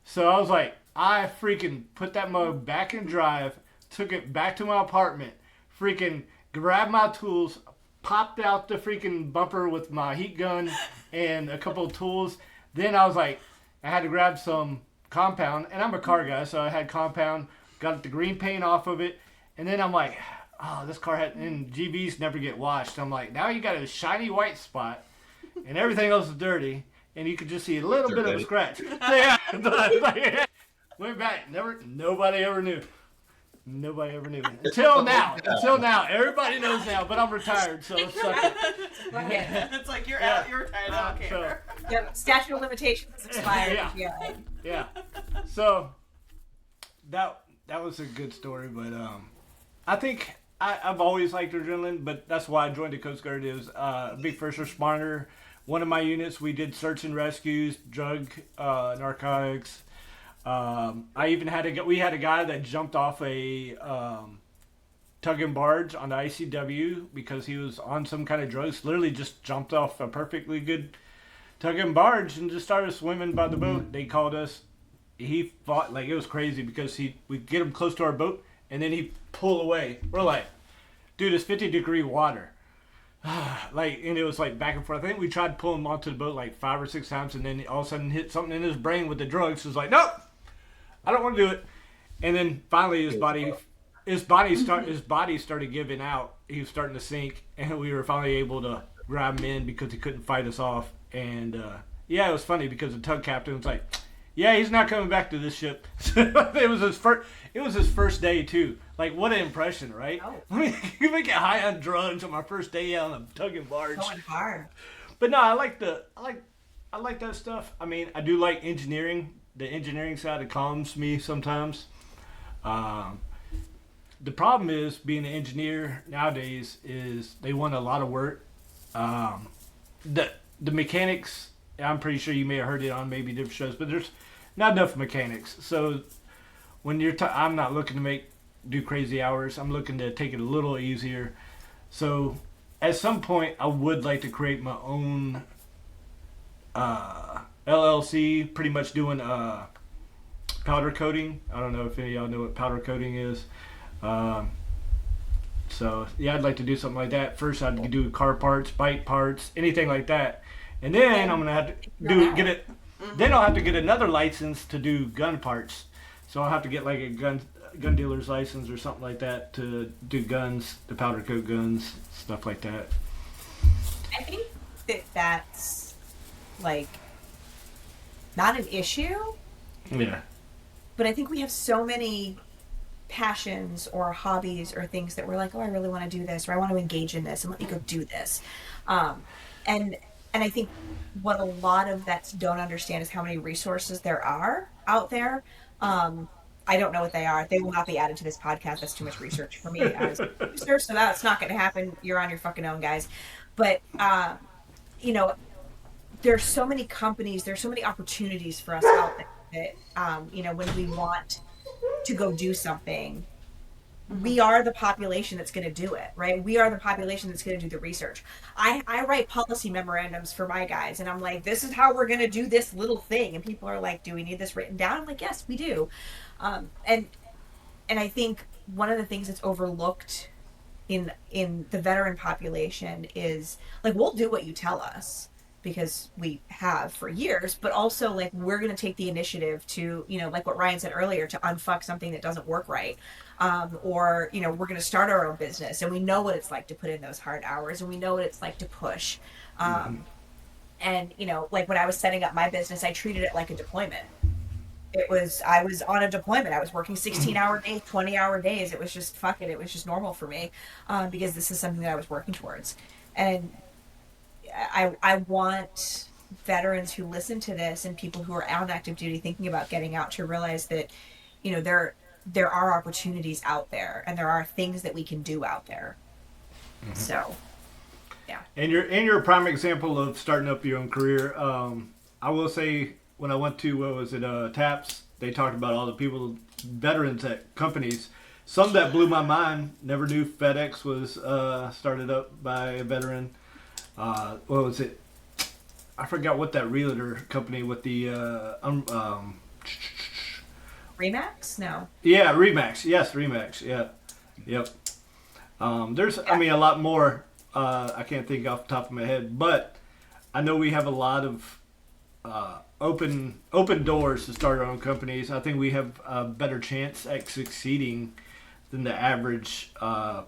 So I was like, I freaking put that mug back in drive, took it back to my apartment, freaking grabbed my tools, popped out the freaking bumper with my heat gun and a couple of tools. Then I was like, I had to grab some compound, and I'm a car guy, so I had compound, got the green paint off of it, and then I'm like, this car had, and GVs never get washed. I'm like, now you got a shiny white spot, and everything else is dirty, and you could just see a little bit of a scratch. So yeah, went back, nobody ever knew. Nobody ever knew. Until now. Everybody knows now, but I'm retired, so suck it. It's like you're out, you're retired, I don't care. Statute of limitations has expired. Yeah. So that was a good story, but I think I've always liked adrenaline, but that's why I joined the Coast Guard. It was a big first responder. One of my units, we did search and rescues, drug, narcotics. We had a guy that jumped off a tug and barge on the ICW because he was on some kind of drugs. Literally just jumped off a perfectly good tug and barge and just started swimming by the boat. They called us. He fought like it was crazy because we'd get him close to our boat and then he'd pull away. We're like, dude, it's 50-degree water. And it was like back and forth. I think we tried to pull him onto the boat like 5 or 6 times, and then all of a sudden hit something in his brain with the drugs. He was like, nope, I don't want to do it. And then finally his body started giving out. He was starting to sink, and we were finally able to grab him in because he couldn't fight us off. And it was funny because the tug captain was like, yeah, he's not coming back to this ship. It was his first day too. Like, what an impression, right? Oh. I mean, you make it high on drugs on my first day out on a tug and barge. Going hard. But no, I like that stuff. I mean, I do like engineering. The engineering side, it calms me sometimes. The problem is being an engineer nowadays is they want a lot of work. The mechanics, I'm pretty sure you may have heard it on maybe different shows, but there's not enough mechanics. So when I'm not looking to do crazy hours. I'm looking to take it a little easier. So at some point, I would like to create my own LLC, pretty much doing powder coating. I don't know if any of y'all know what powder coating is. So yeah, I'd like to do something like that. First, I'd do car parts, bike parts, anything like that. And then I'm gonna have to get it. Then I'll have to get another license to do gun parts. So I'll have to get like a gun dealer's license or something like that to do guns, the powder coat guns, stuff like that. I think that's like not an issue. Yeah. But I think we have so many passions or hobbies or things that we're like, oh, I really want to do this, or I want to engage in this, and let me go do this. And I think what a lot of vets don't understand is how many resources there are out there. I don't know what they are. They will not be added to this podcast. That's too much research for me as a producer, so that's not going to happen. You're on your fucking own, guys. But you know, there's so many companies, there's so many opportunities for us out there that you know, when we want to go do something, we are the population that's going to do it, right? We are the population that's going to do the research. I write policy memorandums for my guys, and I'm like, this is how we're going to do this little thing. And people are like, do we need this written down? I'm like, yes, we do. And I think one of the things that's overlooked in the veteran population is, like, we'll do what you tell us because we have for years, but also, like, we're going to take the initiative to, you know, like what Ryan said earlier, to unfuck something that doesn't work right. Or, you know, we're going to start our own business, and we know what it's like to put in those hard hours, and we know what it's like to push. And, you know, like when I was setting up my business, I treated it like a deployment. I was on a deployment. I was working 16-hour days, 20-hour days. It was just, fuck it. It was just normal for me, because this is something that I was working towards. And I want veterans who listen to this and people who are on active duty thinking about getting out to realize that, you know, there are opportunities out there, and there are things that we can do out there. So, yeah. And you're a prime example of starting up your own career. I will say, when I went to TAPS, they talked about all the people, veterans at companies. Some that blew my mind. Never knew FedEx was started up by a veteran. What was it? I forgot what that realtor company with the Remax? No. Yeah, Remax. Yes, Remax. Yeah. Yep. There's, I mean, a lot more. I can't think off the top of my head, but I know we have a lot of open doors to start our own companies. I think we have a better chance at succeeding than the average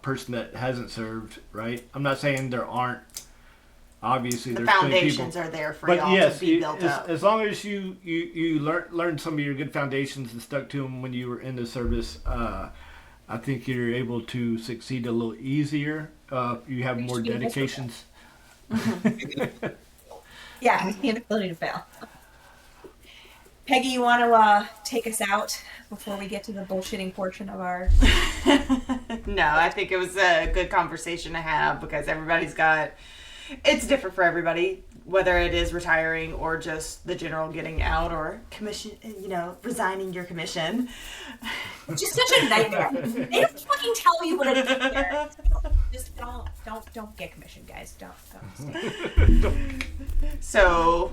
person that hasn't served. Right? I'm not saying there aren't. Obviously, The there's plenty of people. foundations are there for But y'all yes, to be built up. as long as you learn some of your good foundations and stuck to them when you were in the service, I think you're able to succeed a little easier. You have more dedications. Yeah, the inability to fail. Peggy, you want to take us out before we get to the bullshitting portion of our... No, I think it was a good conversation to have, because everybody's got... It's different for everybody, whether it is retiring or just the general getting out or commission, you know, resigning your commission. Just such a nightmare. They don't fucking tell you what it is. Just don't get commissioned, guys. Don't. So,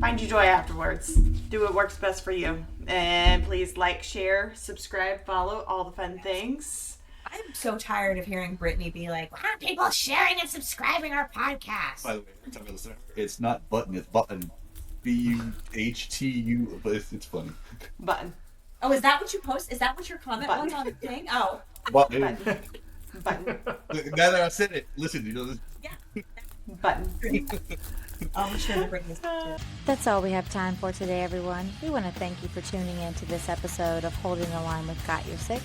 find your joy afterwards. Do what works best for you. And please like, share, subscribe, follow, all the fun things. I'm so tired of hearing Brittany be like, why aren't people sharing and subscribing our podcast? By the way, every time I listen, it's not button, it's button. BUHTU, but it's funny. Button. Oh, is that what you post? Is that what your comment was on the thing? Oh. Button. Button. Now that I said it, listen, you know. Yeah. Button. I'll be sure to bring this up too. That's all we have time for today, everyone. We want to thank you for tuning in to this episode of Holding the Line with Got Your Six,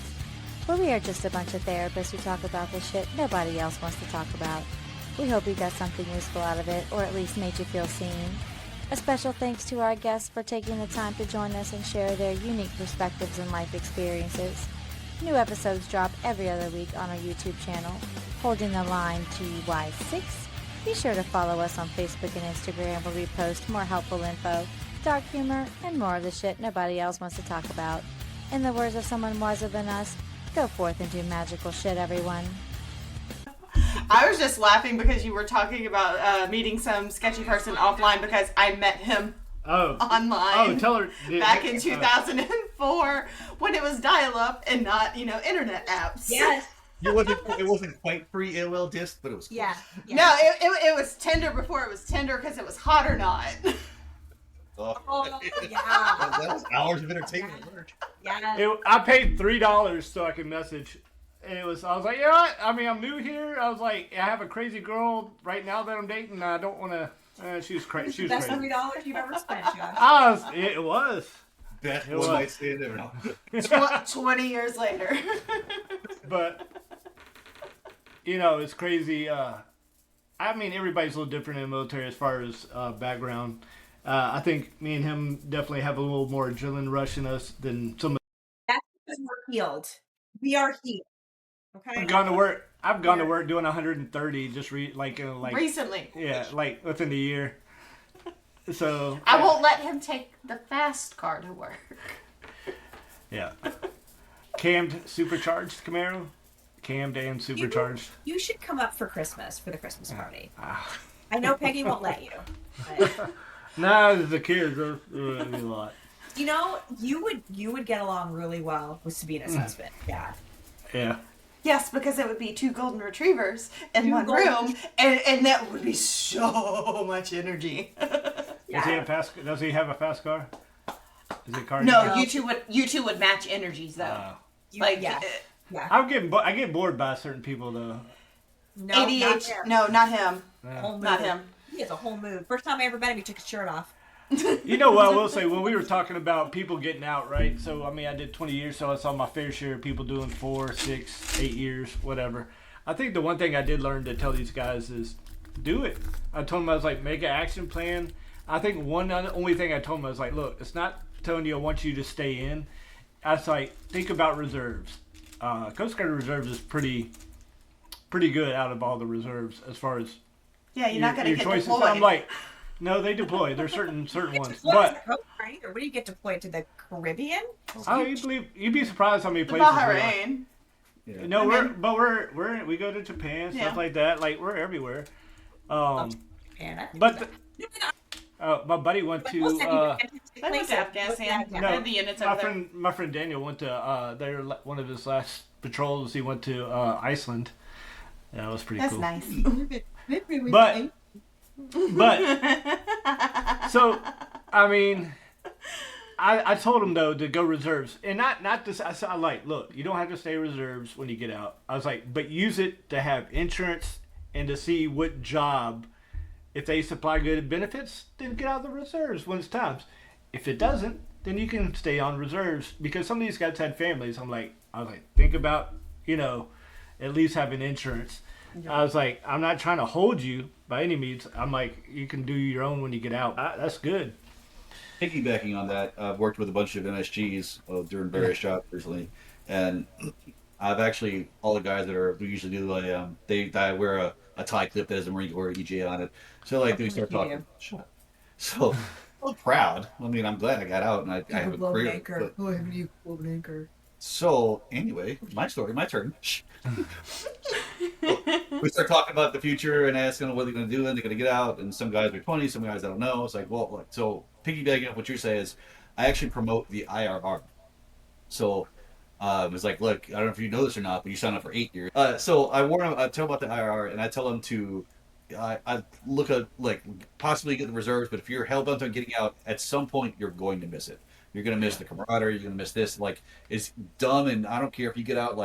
where we are just a bunch of therapists who talk about the shit nobody else wants to talk about. We hope you got something useful out of it, or at least made you feel seen. A special thanks to our guests for taking the time to join us and share their unique perspectives and life experiences. New episodes drop every other week on our YouTube channel, Holding the Line GY6. Be sure to follow us on Facebook and Instagram, where we post more helpful info, dark humor, and more of the shit nobody else wants to talk about. In the words of someone wiser than us, go forth and do magical shit, everyone. I was just laughing because you were talking about meeting some sketchy person offline, because I met him online. Oh, tell her. Back in 2004 when it was dial-up and not, you know, internet apps. Yes. It wasn't quite free AOL disc, but it was close. Yeah. No, it was Tinder before it was Tinder, because it was Hot or Not. Oh, yeah. That was hours of entertainment. Yeah. I paid $3 so I could message. And I was like, you know what? I mean, I'm new here. I was like, I have a crazy girl right now that I'm dating. I don't want to. She was crazy. She was Best crazy. $3 you've ever spent, Josh. It was. That It one was. might stand there now. 20 years later. But, you know, it's crazy. I mean, everybody's a little different in the military as far as background. I think me and him definitely have a little more adrenaline rush in us than some. That's because we're healed. We are healed. Okay. I've gone to work. I've gone to work doing 130 just like recently. Yeah, like within the year. So I won't let him take the fast car to work. Yeah. Cammed supercharged Camaro. Cammed and supercharged. You should come up for Christmas for the Christmas party. I know Peggy won't let you. But... No, the kids are a lot. You know, you would get along really well with Sabina's husband. Yeah. Yeah. Yes, because it would be 2 golden retrievers in one room, and that would be so much energy. Does he have a fast car? Is it car? No, you two would match energies though. Yeah. I get bored by certain people though. No, ADHD. No, not him. Not him. He has a whole mood. First time I ever met him, he took his shirt off. You know what I will say, when we were talking about people getting out, right? So, I mean, I did 20 years, so I saw my fair share of people doing 4, 6, 8 years, whatever. I think the one thing I did learn to tell these guys is do it. I told them, I was like, make an action plan. I think only thing I told them, I was like, look, it's not telling you I want you to stay in. I was like, think about reserves. Coast Guard reserves is pretty good out of all the reserves as far as you're not going to get choices. deployed. I'm like, no, they deploy. There's certain ones, but right? Or what do you get deployed to the Caribbean? You'd be surprised how many places. Bahrain. Yeah. No, we go to Japan, stuff like that. Like we're everywhere. Japan. But my buddy went to. I went to Afghanistan. No, the units my friend Daniel went to one of his last patrols. He went to Iceland. That was pretty cool. That's But nice. so I mean, I told him though to go reserves and not this. I said, look, you don't have to stay reserves when you get out. I was like, but use it to have insurance and to see what job. If they supply good benefits, then get out of the reserves when it's time. If it doesn't, then you can stay on reserves because some of these guys had families. I was like, think about, at least having insurance. Yeah. I was like, I'm not trying to hold you by any means. I'm like, you can do your own when you get out. That's good. Piggybacking on that, I've worked with a bunch of NSGs during various jobs recently, and I've actually all the guys that we usually do I wear a tie clip that has a Marine Corps EJ on it. So we start talking. Shut up. So I'm proud. I mean, I'm glad I got out and I have a career. So anyway, my story, my turn. We start talking about the future and asking what they're going to do and they're going to get out. And some guys are 20, some guys I don't know. It's like, so piggybacking off what you say is, I actually promote the IRR. So it's like, look, I don't know if you know this or not, but you signed up for 8 years. So I warn them, I tell them about the IRR, and I tell them to, I look at possibly get the reserves, but if you're hell bent on getting out, at some point you're going to miss it. You're going to miss the camaraderie. You're going to miss this. It's dumb, and I don't care if you get out.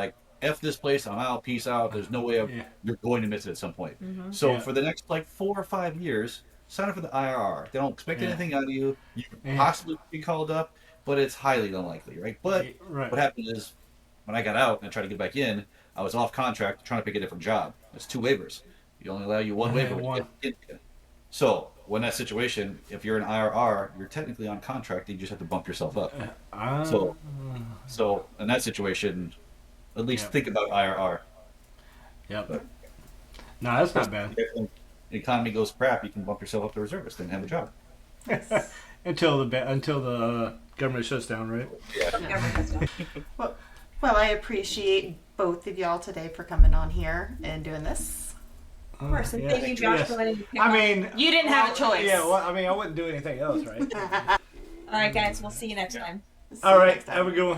F this place. I'm out. Peace out. There's no way you're going to miss it at some point. Mm-hmm. So for the next 4 or 5 years, sign up for the IRR. They don't expect anything out of you. You possibly be called up, but it's highly unlikely, right? But what happened is, when I got out and I tried to get back in, I was off contract trying to pick a different job. It's 2 waivers. You only allow you 1 waiver. So when that situation, if you're an IRR, you're technically on contract. You just have to bump yourself up. So in that situation, at least think about IRR. Yeah. No, that's not bad. If the economy goes crap, you can bump yourself up to reservist and have a job. until the government shuts down, right? Yeah. Well, I appreciate both of y'all today for coming on here and doing this. Of course, and thank you, Josh, for letting me pick I mean, you didn't have a choice. Yeah, well, I mean, I wouldn't do anything else, right? All right, guys, we'll see you next time. All right, have a good one.